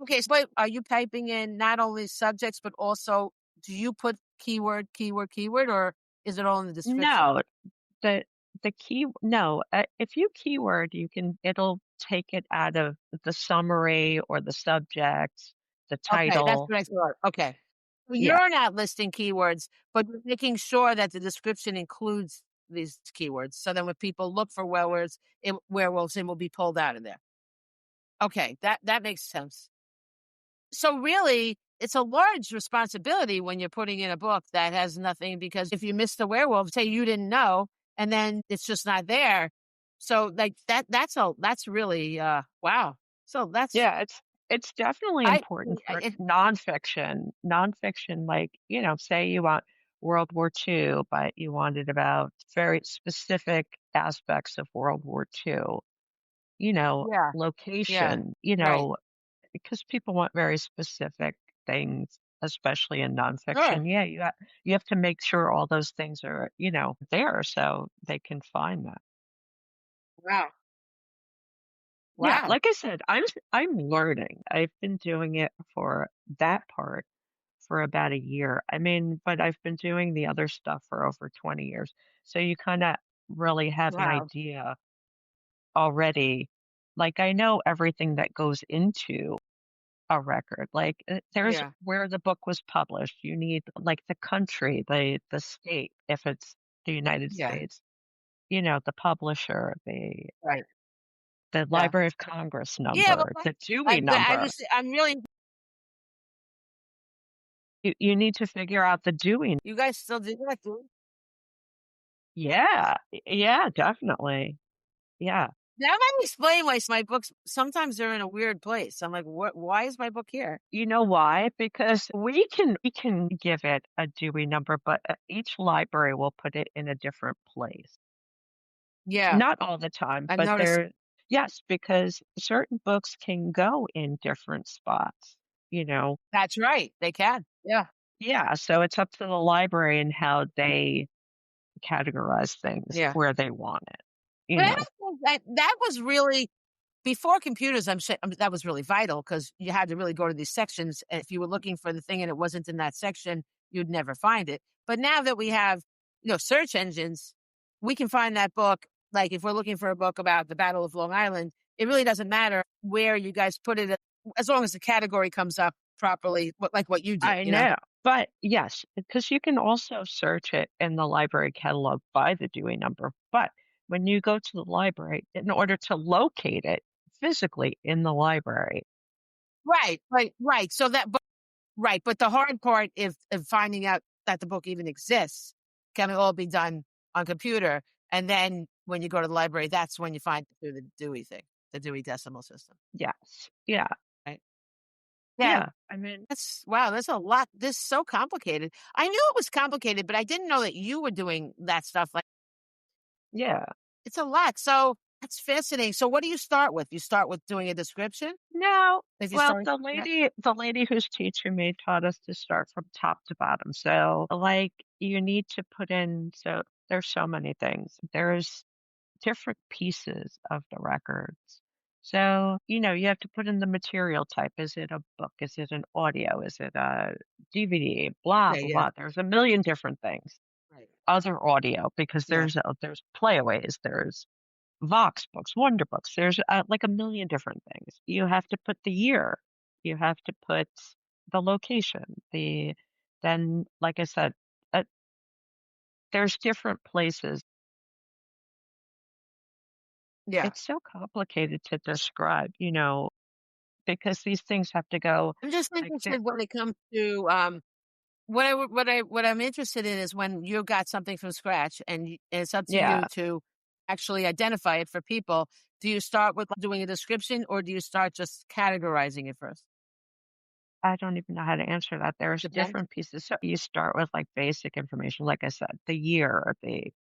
okay, so but are you typing in not only subjects, but also do you put keyword, or is it all in the description? no, The the key no, if you keyword, it'll take it out of the summary or the subject, the Okay, that's title. what I thought. Okay. So Yeah. you're not listing keywords, but you're making sure that the description includes these keywords. So then when people look for werewolves, it will be pulled out of there. Okay, that makes sense. So really, it's a large responsibility when you're putting in a book that has nothing because if you miss the werewolf, say you didn't know, and then it's just not there. So like that's really wow. So that's Yeah, it's definitely I important for it, nonfiction. Nonfiction, like, say you want World War II, but you wanted about very specific aspects of World War II, yeah, yeah, location, right. because people want very specific things, especially in Sure. nonfiction. Yeah, you have to make sure all those things are, there so they can find that. Wow. Yeah, Wow. like I said, I'm learning. I've been doing it for that part for about a year. I mean, but I've been doing the other stuff for over 20 years. So you kind of really have an Wow. idea already. Like I know everything that goes into a record. Like, there's Yeah. where the book was published. You need like the country, the state, if it's the United Yeah. States, the publisher, Right. the Yeah. Library of Congress Yeah, well, number, the Dewey number. I'm really You need to figure out the Dewey. you guys still do that, too? Yeah, yeah, definitely. Yeah. That might explain why my books sometimes they're in a weird place. I'm like, what? Why is my book here? You know why? Because we can give it a Dewey number, but each library will put it in a different place. Yeah, Not all the time, I've but noticed. yes, because certain books can go in different spots, you know? That's right. They can. Yeah, Yeah, so it's up to the library and how they categorize things yeah. where they want it, you But I know? don't think that was really. before computers, I'm sure that was really vital because you had to really go to these sections. And if you were looking for the thing and it wasn't in that section, you'd never find it. But now that we have, search engines, we can find that book. Like if we're looking for a book about the Battle of Long Island, it really doesn't matter where you guys put it, as long as the category comes up properly, like what you did, I know. But yes, because you can also search it in the library catalog by the Dewey number. But when you go to the library, in order to locate it physically in the library, Right, right, right. So that, right. But the hard part is of finding out that the book even exists can all be done on computer. And then when you go to the library, that's when you find it through the Dewey thing, the Dewey Decimal System. yes. Yeah. Right. Yeah. Yeah. I mean, Wow. That's a lot. This is so complicated. I knew it was complicated, but I didn't know that you were doing that stuff. Like yeah. it's a lot. So that's fascinating. So what do you start with? You start with doing a description No. if you're Well, starting. Yeah. the lady who's teaching me taught us to start from top to bottom. So, like, you need to put in, so there's so many things. There's different pieces of the records. So, you have to put in the material type. Is it a book? Is it an audio? Is it a DVD? Blah, Okay. blah, Yeah. blah. There's a million different things. Right. Other audio, because Yeah. there's playaways, there's Vox books, Wonder books. There's like a million different things. You have to put the year. You have to put the location. Then, like I said, uh, there's different places. Yeah. It's so complicated to describe, because these things have to go I'm just like there. interested when it comes to what I'm interested in is when you got something from scratch and it's up to Yeah, you to actually identify it for people. Do you start with doing a description or do you start just categorizing it first? I don't even know how to answer that. There's Depends. different pieces. So you start with like basic information, like I said, the year, the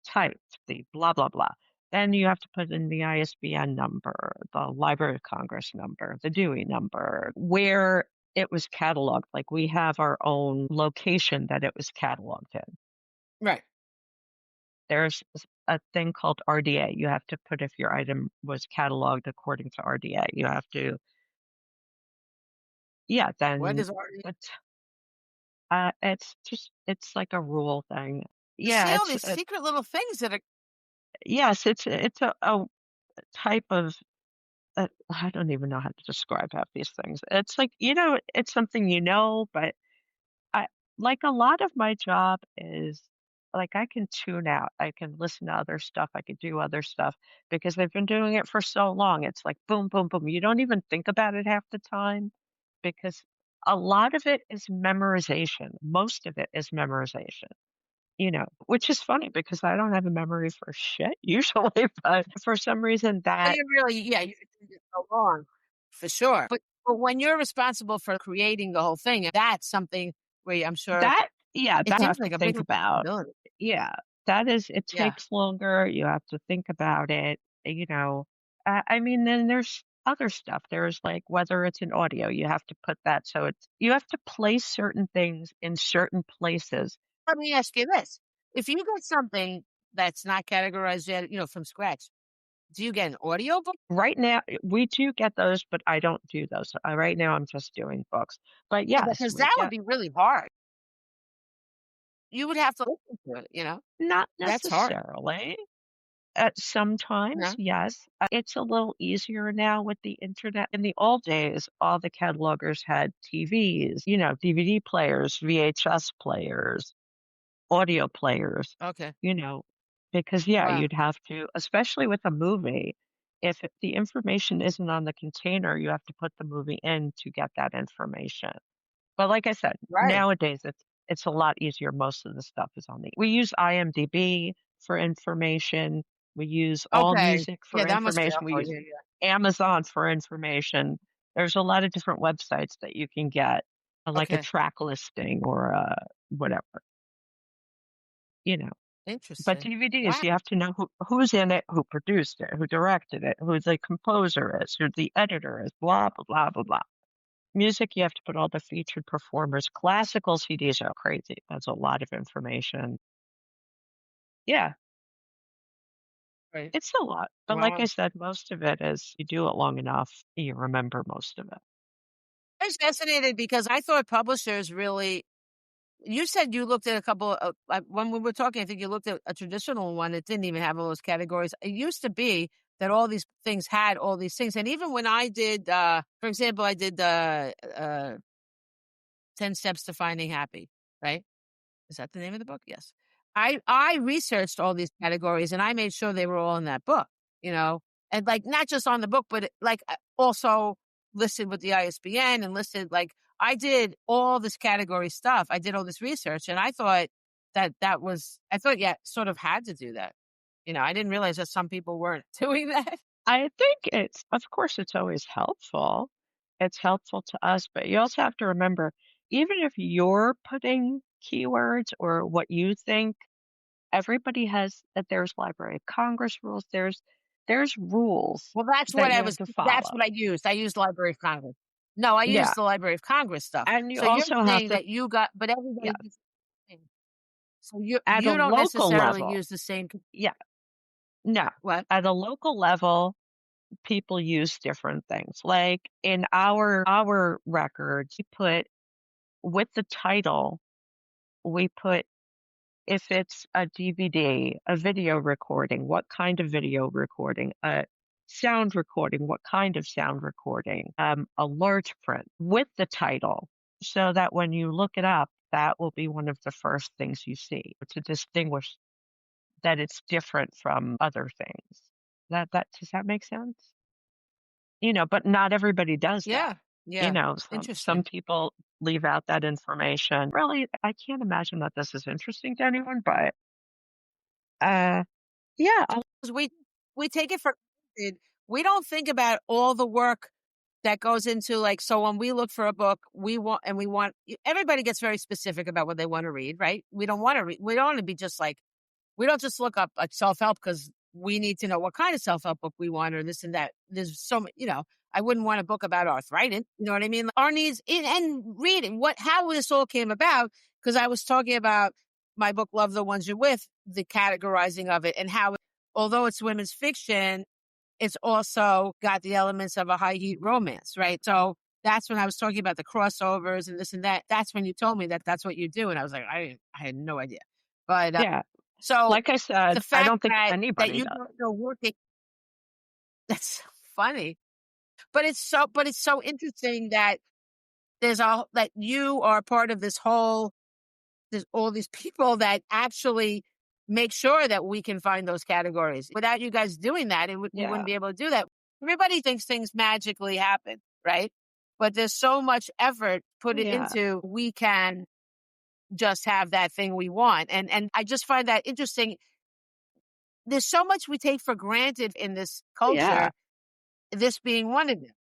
type, the blah, blah, blah. Then you have to put in the ISBN number, the Library of Congress number, the Dewey number, where it was cataloged. Like we have our own location that it was cataloged in. Right. There's a thing called RDA. You have to put if your item was cataloged according to RDA. You have to, yeah, What then is already it's like a rule thing. you see Yeah, all these secret little things that are yes, it's a type of I don't even know how to describe half these things. It's like, it's something but I like a lot of my job is like I can tune out. I can listen to other stuff. I could do other stuff because I've been doing it for so long. It's like boom, boom, boom. You don't even think about it half the time because a lot of it is memorization. Most of it is memorization. Which is funny because I don't have a memory for shit usually, but for some reason well, that you really, yeah, you did it so long, for sure. But when you're responsible for creating the whole thing, that's something where I'm sure that yeah, it that I seems have to like a big think about. responsibility. Yeah, that is it Yeah. takes longer, you have to think about it, I mean, then there's other stuff. There's like whether it's an audio, you have to put that so you have to place certain things in certain places. Let me ask you this. If you get something that's not categorized yet, from scratch, do you get an audio book? Right now, we do get those, but I don't do those. Right now, I'm just doing books. But Yeah, yes, because we that would get be really hard. You would have to listen to it. not That's hard. necessarily. Sometimes, No? yes. It's a little easier now with the internet. In the old days, all the catalogers had TVs, DVD players, VHS players, audio players, Okay. you know, because yeah, Wow. you'd have to, especially with a movie, if the information isn't on the container, you have to put the movie in to get that information. But like I said, Right. nowadays it's a lot easier. Most of the stuff is on the we use IMDb for information. We use Okay. AllMusic Yeah, for that must be information. We oh, use yeah, yeah. Amazon for information. There's a lot of different websites that you can get, like a Okay. track listing or whatever, you know. But Interesting. DVDs, Wow. you have to know who's in it, who produced it, who directed it, who the composer is, who the editor is, blah, blah, blah, blah, blah. Music, you have to put all the featured performers. Classical CDs are crazy. That's a lot of information. Yeah. Right. It's a lot. But like I Wow. said, most of it is you do it long enough, you remember most of it. I was fascinated because I thought publishers really. You said you looked at a couple of, when we were talking, I think you looked at a traditional one that didn't even have all those categories. It used to be that all these things had all these things. And even when I did, for example, I did the 10 Steps to Finding Happy, right? Is that the name of the book? Yes. I researched all these categories and I made sure they were all in that book, you know, and like not just on the book, but like also listed with the ISBN and listed like I did all this category stuff. I did all this research and I thought I thought, yeah, sort of had to do that. You know, I didn't realize that some people weren't doing that. I think it's of course, it's always helpful. It's helpful to us, but you also have to remember, even if you're putting keywords or what you think, everybody has that there's Library of Congress rules, there's rules Well, that you have to that's follow. what I used. I used Library of Congress. No, I Yeah, used the Library of Congress stuff. and you So you're also have saying to that you got, but yeah, everybody gets the same. So at a you don't local necessarily level. use the same Yeah, no. what? At a local level, people use different things. Like in our records, we put with the title, we put if it's a DVD, a video recording, what kind of video recording, a sound recording, what kind of sound recording, a large print with the title, so that when you look it up, that will be one of the first things you see to distinguish that it's different from other things. That does that make sense? But not everybody does that. Yeah. Yeah. Some Interesting. people leave out that information. Really, I can't imagine that this is interesting to anyone, but uh, yeah, 'Cause we take it for granted. We don't think about all the work that goes into like so when we look for a book, we want everybody gets very specific about what they want to read, right? We don't want to be just like we don't just look up a self-help because we need to know what kind of self-help book we want or this and that. There's so many, I wouldn't want a book about arthritis. You know what I mean? Our needs and reading how this all came about. Cause I was talking about my book, Love the Ones You're With, the categorizing of it and how, although it's women's fiction, it's also got the elements of a high heat romance, right? So that's when I was talking about the crossovers and this and that. That's when you told me that that's what you do. And I was like, I had no idea. But yeah. so Like I said, the I fact don't think that anybody you does. don't know working, that's funny. But it's so interesting that that you are part of there's all these people that actually make sure that we can find those categories. Without you guys doing that, we Yeah, wouldn't be able to do that. Everybody thinks things magically happen, right? But there's so much effort put it yeah, into we can just have that thing we want. And I just find that interesting. There's so much we take for granted in this yeah. culture, this being one of them.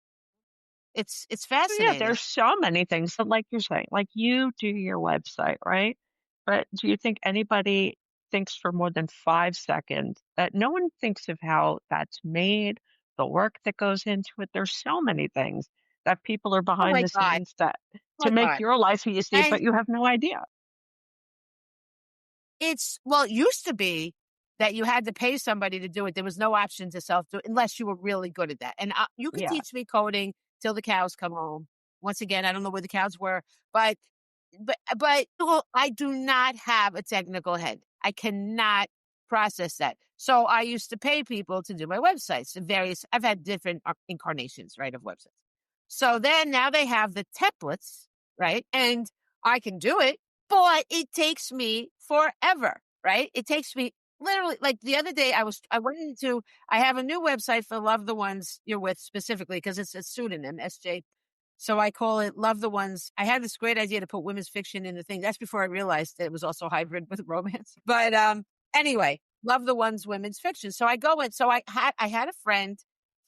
It's Yeah, fascinating. there's so many things, but like you're saying, like you do your website, right? But do you think anybody thinks for more than 5 seconds that no one thinks of how that's made, the work that goes into it? There's so many things that people are Oh behind my the God. scenes that Oh to my make God. your life easy, And but you have no idea. it used to be that you had to pay somebody to do it. There was no option to self-do it unless you were really good at that. And you could Yeah, teach me coding till the cows come home. Once again, I don't know where the cows were, but well, I do not have a technical head. I cannot process that. So I used to pay people to do my websites. I've had different incarnations, right, of websites. So then now they have the templates, right? And I can do it, but it takes me forever, right? It takes me literally like the other day I have a new website for Love the Ones You're With specifically because it's a pseudonym, SJ. So I call it Love the Ones. I had this great idea to put women's fiction in the thing. That's before I realized that it was also hybrid with romance. But anyway, Love the Ones Women's Fiction. So I go in. So I had a friend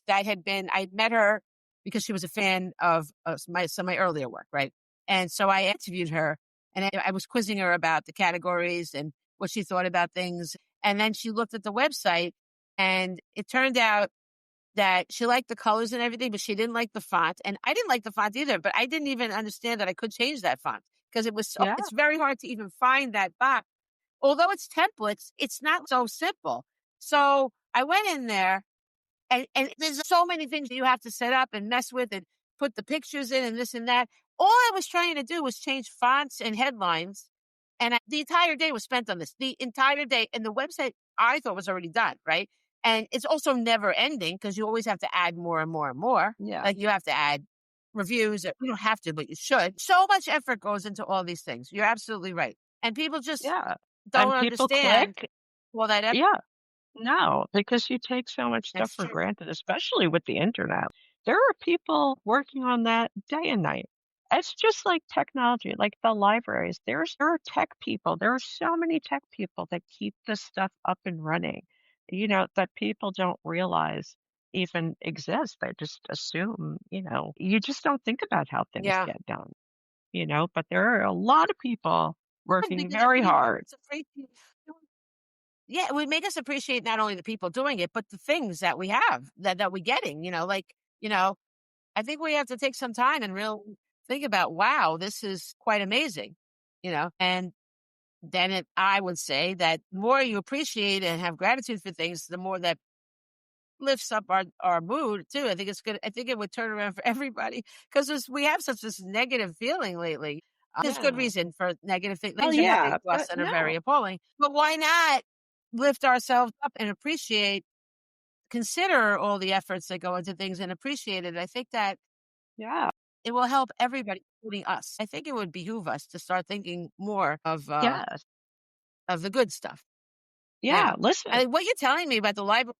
that I'd met her because she was a fan of some of my earlier work, right? And so I interviewed her and I was quizzing her about the categories and what she thought about things. And then she looked at the website and it turned out that she liked the colors and everything, but she didn't like the font. And I didn't like the font either, but I didn't even understand that I could change that font because yeah, it's very hard to even find that box. Although it's templates, it's not so simple. So I went in there and there's so many things that you have to set up and mess with and put the pictures in and this and that. All I was trying to do was change fonts and headlines. And the entire day was spent on this, the entire day. And the website I thought was already done, right? And it's also never ending because you always have to add more and more and more. Yeah. Like you have to add reviews. You don't have to, but you should. So much effort goes into all these things. You're absolutely right. And people just Yeah. don't And people understand click. all that effort. Yeah. No, because you take so much stuff That's for true. granted, especially with the internet. There are people working on that day and night. It's just like technology, like the libraries. There are tech people. There are so many tech people that keep this stuff up and running, that people don't realize even exist. They just assume, you just don't think about how things Yeah. get done, but there are a lot of people working Because it very really makes hard. us appreciate. Yeah, it would make us appreciate not only the people doing it, but the things that we have that we're getting. You know, I think we have to take some time and really think about, wow, this is quite amazing. And then I would say that the more you appreciate and have gratitude for things, the more that lifts up our mood too. I think it's good. I think it would turn around for everybody because we have such this negative feeling lately. There's good Yeah. reason for negative Well, things are happening yeah, to us but that are very no. appalling. But why not lift ourselves up and consider all the efforts that go into things and appreciate it? I think that Yeah. it will help everybody, including us. I think it would behoove us to start thinking more Yes. of the good stuff. Yeah. Yeah, listen. What you're telling me about the library,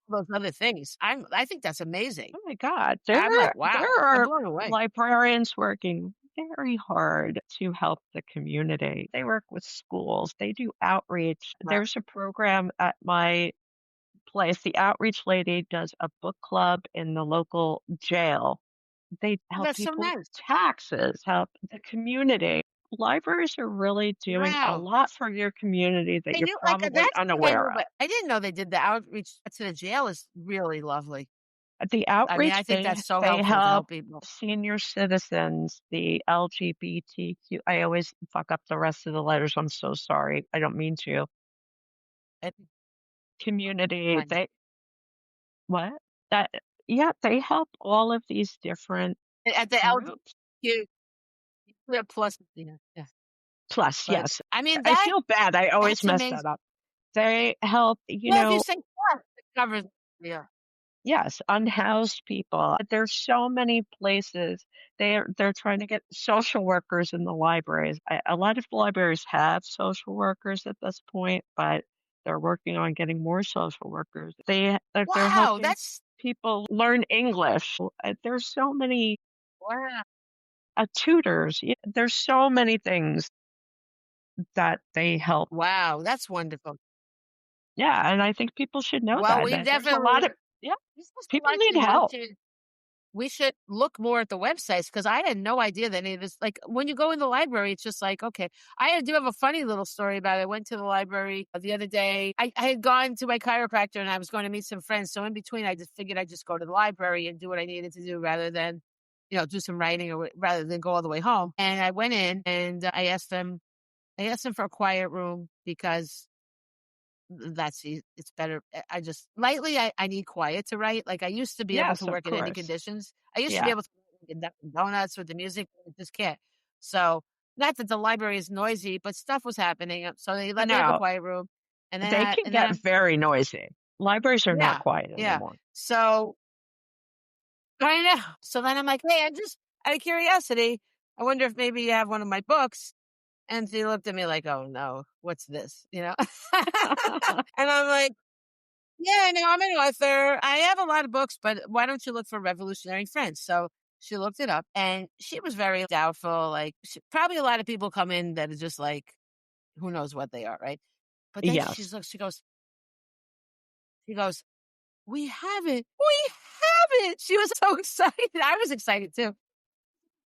those other things, I think that's amazing. Oh my God, I'm like, there wow, I'm are blown away. librarians working very hard to help the community. They work with schools, they do outreach. Uh, There's a program at my place. The outreach lady does a book club in the local jail. They help That's so people with nice. taxes, help the community. Libraries are really doing a Wow. lot for your community that They you're do like probably that's I knew, unaware of. but I didn't know they did the outreach to the jail is really lovely. The I mean, outreach, I think that's so they helpful to help help people. senior citizens, the LGBTQ. I always fuck up the rest of the letters. I'm so sorry. I don't mean to. At Community, what? That, yeah, they help all of these different at the groups. LGBTQ plus, yeah. Plus, But yes, I mean I feel bad. I always that's mess that amazing. up. They help, Well, if you say plus, it covers. Yeah. yes, unhoused people. There's so many places. They're trying to get social workers in the libraries. A lot of libraries have social workers at this point, but they're working on getting more social workers. They're Wow, helping that's people learn English. There's so many wow. tutors. There's so many things that they help. Wow, that's wonderful. Yeah, and I think people should know Well, that. we That there's a lot definitely of yeah, this is people need actually help. we should look more at the websites because I had no idea that any of this. Like when you go in the library, it's just like, okay, do have a funny little story about it. I went to the library the other day. I had gone to my chiropractor and I was going to meet some friends. So in between, I just figured I'd just go to the library and do what I needed to do rather than, do some writing rather than go all the way home. And I went in and I asked them for a quiet room because it's better. I just lately I need quiet to write. Like I used to be able to Yes, of work in any course. conditions. I used to be Yeah. able to work in Dunkin' Donuts with the music. I just can't. So not that the library is noisy, but stuff was happening. So they let me have a No. quiet room, They can and then get I'm very noisy. Libraries are not yeah, quiet yeah. anymore. So I know. So then I'm like, hey, I just out of curiosity, I wonder if maybe you have one of my books. And she looked at me like, oh no, what's this? And I'm like, yeah, no, I'm an author. I have a lot of books, but why don't you look for Revolutionary Friends? So she looked it up and she was very doubtful. Like, probably a lot of people come in that are just like, who knows what they are, right? But then Yes. she goes, we have it. We have it. She was so excited. I was excited too.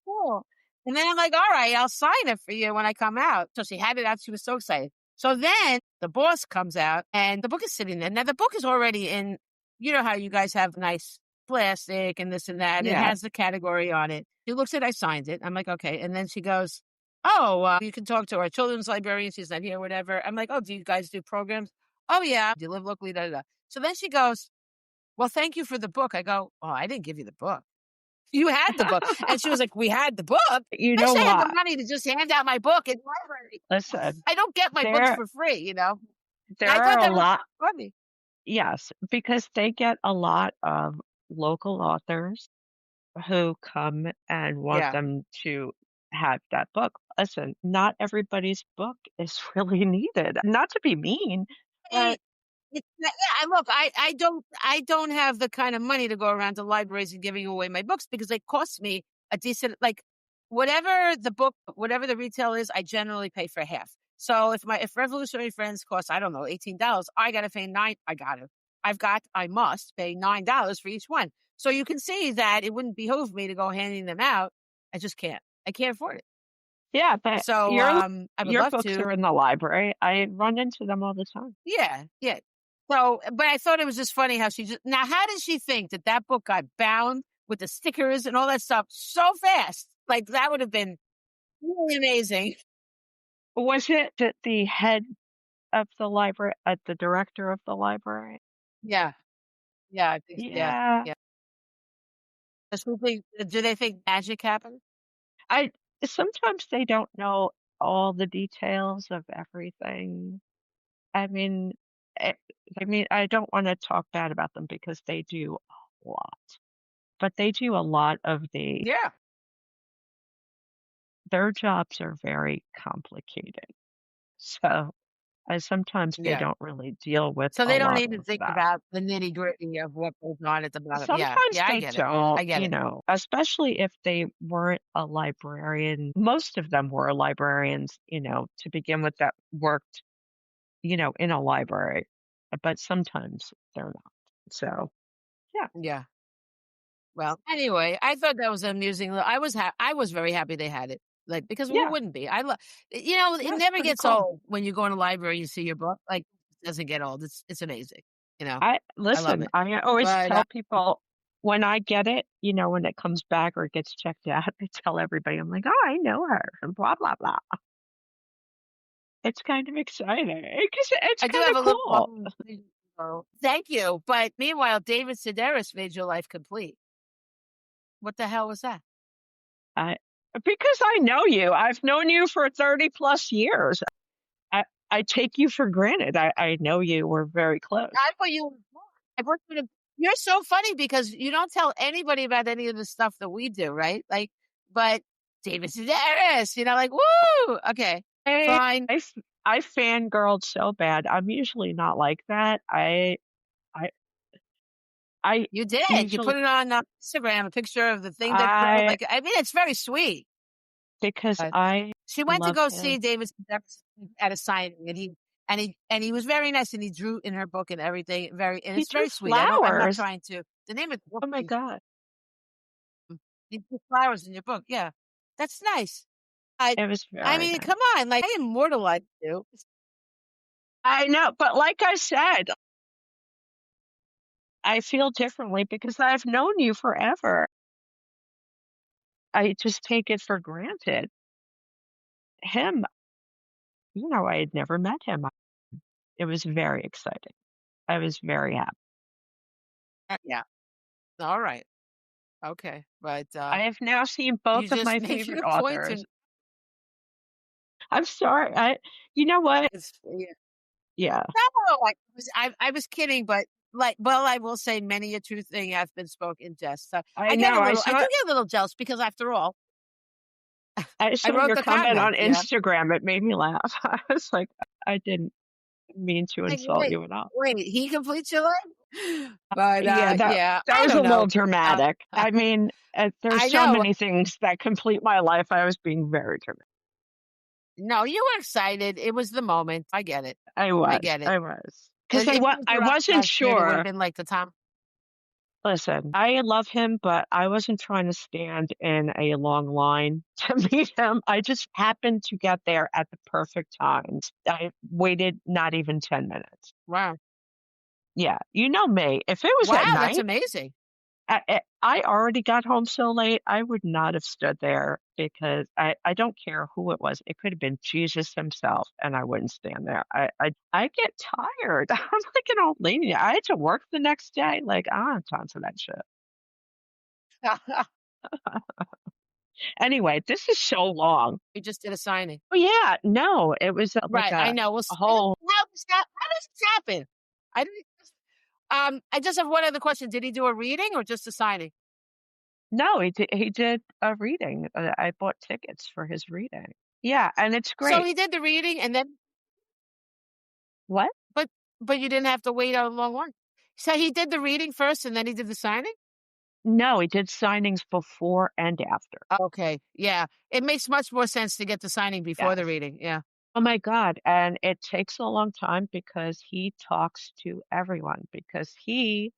Cool. And then I'm like, all right, I'll sign it for you when I come out. So she had it out. She was so excited. So then the boss comes out and the book is sitting there. Now the book is already in, you know how you guys have nice plastic and this and that. It Yeah. has the category on it. She looks at, I signed it. I'm like, okay. And then she goes, oh, you can talk to our children's librarian. She's not here, whatever. I'm like, oh, do you guys do programs? oh, yeah, do you live locally? Da, da, da. So then she goes, well, thank you for the book. I go, oh, I didn't give you the book. You had the book. And she was like, we had the book. You I know wish I had the what? money to just hand out my book in the library. Listen, I don't get my books there for free, you know? And I there thought are a that was lot, funny. yes, because they get a lot of local authors who come and want Yeah. them to have that book. Listen, not everybody's book is really needed. Not to be mean, but It's not yeah, and look, I don't have the kind of money to go around to libraries and giving away my books because they cost me a decent like, whatever the retail is, I generally pay for half. So if Revolutionary Friends costs, I don't know, $18, I gotta pay 9 I gotta. I must pay $9 for each one. So you can see that it wouldn't behoove me to go handing them out. I just can't. I can't afford it. yeah, but So, I would your love books are to. in the library. I run into them all the time. Yeah, yeah. So, but I thought it was just funny how she just now, how did she think that that book got bound with the stickers and all that stuff so fast? Like, that would have been really amazing. Was it that the head of the library, the director of the library? Yeah, yeah, I think yeah, Yeah, yeah. Do they think magic happened? I sometimes they don't know all the details of everything. I mean, eh, I don't want to talk bad about them because they do a lot, but they do a lot of Yeah, their jobs are very complicated. So, sometimes they yeah. don't really deal with So a they don't lot even of think that. about the nitty-gritty of what goes on at the bottom. Yeah, Sometimes yeah, I they get it. don't, I get it. especially if they weren't a librarian. Most of them were librarians, to begin with that worked, in a library, but sometimes they're not. So, yeah, Yeah. Well, anyway, I thought that was amusing. I was very happy they had it. Like, because who yeah, wouldn't be? It yeah, it's never pretty gets cool. old when you go in a library, you see your book. Like, it doesn't get old. It's amazing. You know, I I love listen, it. I always But tell people when I get it, when it comes back or it gets checked out, I tell everybody, I'm like, oh, I know her, and blah, blah, blah. It's kind of exciting because it's I do kind have of a little cool. problem. Thank you. But meanwhile, David Sedaris made your life complete. What the hell was that? I because I know you. I've known you for 30 plus years. I I take you for granted. I know you. We're very close. I thought you. I worked with him. You're so funny because you don't tell anybody about any of the stuff that we do, right? Like, but David Sedaris, like, woo, okay, I fine. I f- I fangirled so bad. I'm usually not like that. I I You did. You put usually it on Instagram, a picture of the thing that broke. I Like, I mean, it's very sweet. because But I she went to love go see him. David Sedaris at a signing, and he was very nice, and he drew in her book and everything. And He it's drew very sweet. I'm not flowers. trying to. The name of the book Oh my is god. You Put Flowers in your book. Yeah, that's nice. I It was I very mean, nice. come on, like, I immortalized you. I know, but like I said, I feel differently because I've known you forever. I just take it for granted. Him, I had never met him. It was very exciting. I was very happy. Yeah. All right. Okay. But, I have now seen you both of just my make it favorite a point authors. to I'm sorry. You know what? yeah. Yeah, No, I was kidding, but, like, well, I will say many a true thing has been spoken, Jest. So I know. I do get a little jealous because after all, I I saw wrote your the comment on comment, Instagram. It made me laugh. I was like, I didn't mean to Like, insult you at all. wait, he completes your life? But, Yeah, yeah, that I was a don't little know. Uh, dramatic. I mean, there's I so know. many things that complete my life. I was being very dramatic. No, you were excited. It was the moment. I get it. I get it. I was, because If it was I your wasn't last name, it would have sure. been like the Tom. Listen, I love him, but I wasn't trying to stand in a long line to meet him. I just happened to get there at the perfect time. I waited not even 10 minutes. Wow. Yeah, you know me. If it was at Wow, that's night, amazing. I already got home so late, I would not have stood there because I don't care who it was. It could have been Jesus himself, and I wouldn't stand there. I get tired. I'm like an old lady. I had to work the next day. Like, I don't have time for that shit. Anyway, this is so long. We just did a signing. Oh, yeah. No, it was, like Right, I know. Well, a whole how does this happen? I didn't I just have one other question. Did he do a reading or just a signing? no, he did a reading. I bought tickets for his reading. Yeah, and it's So great. he did the reading and then What? but you didn't have to wait a long one? So he did the reading first and then he did the signing? No, he did signings before and after. Okay, yeah. It makes much more sense to get the signing before the Yes. reading, yeah. Oh my god, and it takes a long time because he talks to everyone because he,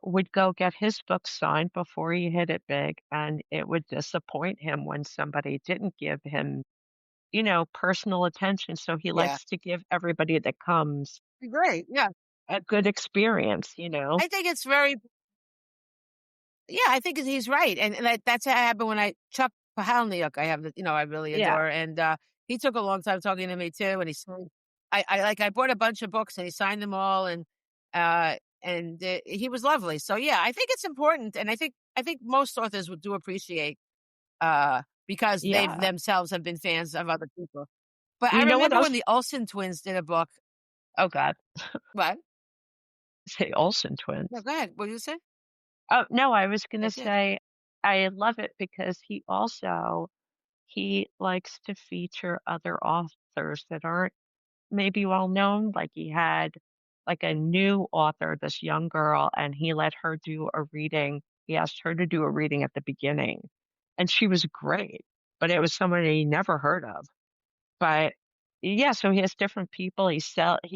would go get his book signed before he hit it big, and it would disappoint him when somebody didn't give him, personal attention, so he Yeah. likes to give everybody that comes Great, yeah. a good experience, I think it's very Yeah, I think he's right, and that's how happened when Chuck Pahalniuk, I have I really Yeah. adore, and, he took a long time talking to me too, and he signed I bought a bunch of books and he signed them all, and he was lovely. So, yeah, I think it's important, and I think most authors would do appreciate, because they've Yeah. themselves have been fans of other people. But I You know what remember when else? the Olsen twins did a book. Oh god. What? Say Olsen No, twins. go ahead. What did you say? Oh, no, I was I gonna did. say I love it because he likes to feature other authors that aren't maybe well known. Like he had like a new author, this young girl, and he let her do a reading. He asked her to do a reading at the beginning, and she was great, but it was someone he never heard of. But yeah, so he has different people. He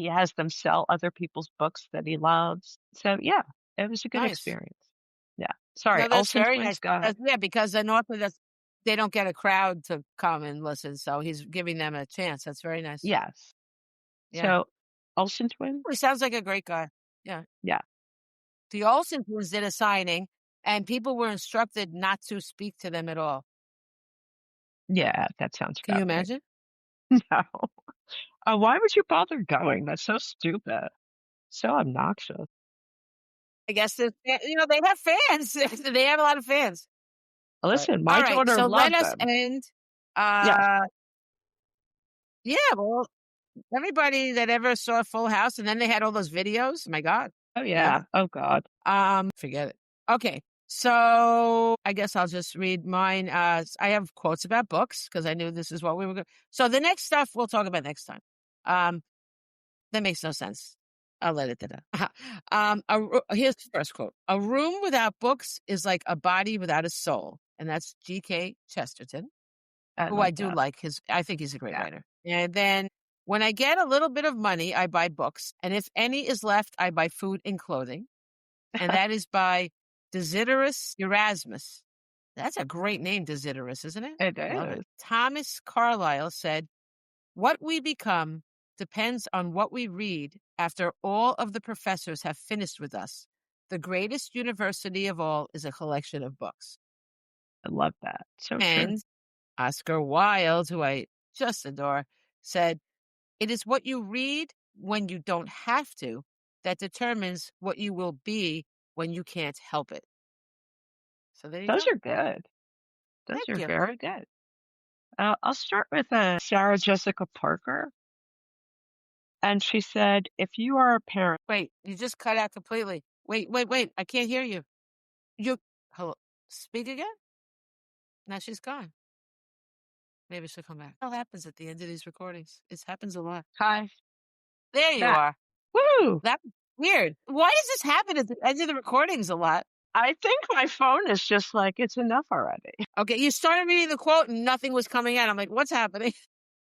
has them sell other people's books that he loves. So yeah, it was a good Nice. experience. Yeah. Sorry, No, that's Olsen very twins, nice go ahead. because yeah, because an author that's they don't get a crowd to come and listen, so he's giving them a chance. That's very nice. Yes. Yeah. So Olsen twins? Well, he sounds like a great guy. Yeah. Yeah. The Olsen twins did a signing, and people were instructed not to speak to them at all. Yeah, that sounds Can you about right. imagine? No. Why would you bother going? That's so stupid. So obnoxious. I guess they have fans. They have a lot of fans. But Listen, my all right, daughter so let loved us them. end. Yes. Uh, yeah, well, everybody that ever saw Full House, and then they had all those videos. My God. Oh, Yeah. yeah. Oh, God. Forget it. Okay. So I guess I'll just read mine. I have quotes about books because I knew this is what we were going. So the next stuff we'll talk about next time. Um, that makes no sense. I'll let it do that. Here's the first quote: "A room without books is like a body without a soul," and that's G.K. Chesterton, I who I like do that. like. I think he's a great Yeah. writer. And then when I get a little bit of money, I buy books, and if any is left, I buy food and clothing. And that is by Desiderius Erasmus. That's a great name, Desiderius, isn't it? It I love it. is. Thomas Carlyle said, "What we become depends on what we read after all of the professors have finished with us. The greatest university of all is a collection of books." I love that. So true. And Oscar Wilde, who I just adore, said, "It is what you read when you don't have to that determines what you will be when you can't help it." So there you Those go. are good. Those Thank are you. very good. I'll start with Sarah Jessica Parker. And she said, if you are a parent, Wait, you just cut out completely. Wait, wait, wait. I can't hear you. You hello. Speak again? Now she's gone. Maybe she'll come back. What happens at the end of these recordings? It happens a lot. hi, There you back. are. Woo! That's weird. Why does this happen at the end of the recordings a lot? I think my phone is just like, it's enough already. Okay, you started reading the quote and nothing was coming out. I'm like, what's happening?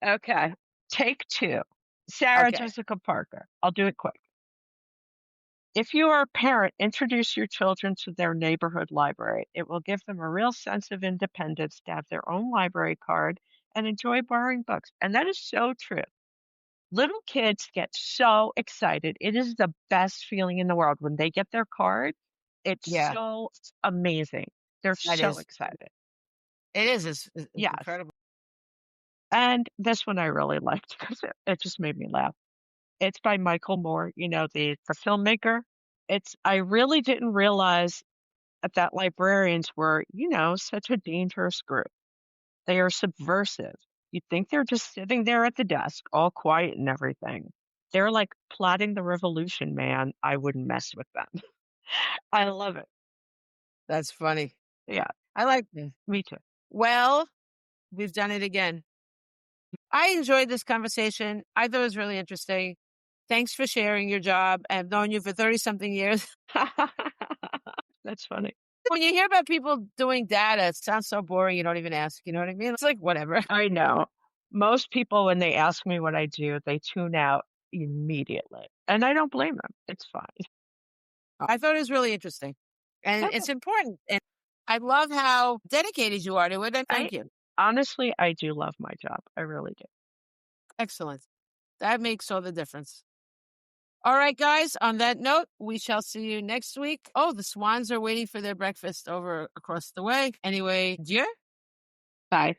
Okay. Take two. Sarah Okay. Jessica Parker. I'll do it quick. If you are a parent, introduce your children to their neighborhood library. It will give them a real sense of independence to have their own library card and enjoy borrowing books. And that is so true. Little kids get so excited. It is the best feeling in the world when they get their card It's Yeah, so amazing. They're that so is. excited. It is. It's Yes. incredible. And this one I really liked because it just made me laugh. It's by Michael Moore, the filmmaker. I really didn't realize that librarians were, such a dangerous group. They are subversive. You'd think they're just sitting there at the desk, all quiet and everything. They're like plotting the revolution, man. I wouldn't mess with them. I love it. That's funny. Yeah, I like this. me too. Well, we've done it again. I enjoyed this conversation. I thought it was really interesting. Thanks for sharing your job. I've known you for 30 something years. That's funny. When you hear about people doing data, it sounds so boring. You don't even ask. You know what I mean? It's like, whatever. I know. Most people, when they ask me what I do, they tune out immediately. And I don't blame them. It's fine. I thought it was really interesting and Okay. it's important. And I love how dedicated you are to it. And I thank you. honestly, I do love my job. I really do. Excellent. That makes all the difference. All right, guys. On that note, we shall see you next week. Oh, the swans are waiting for their breakfast over across the way. Anyway, adieu. Bye.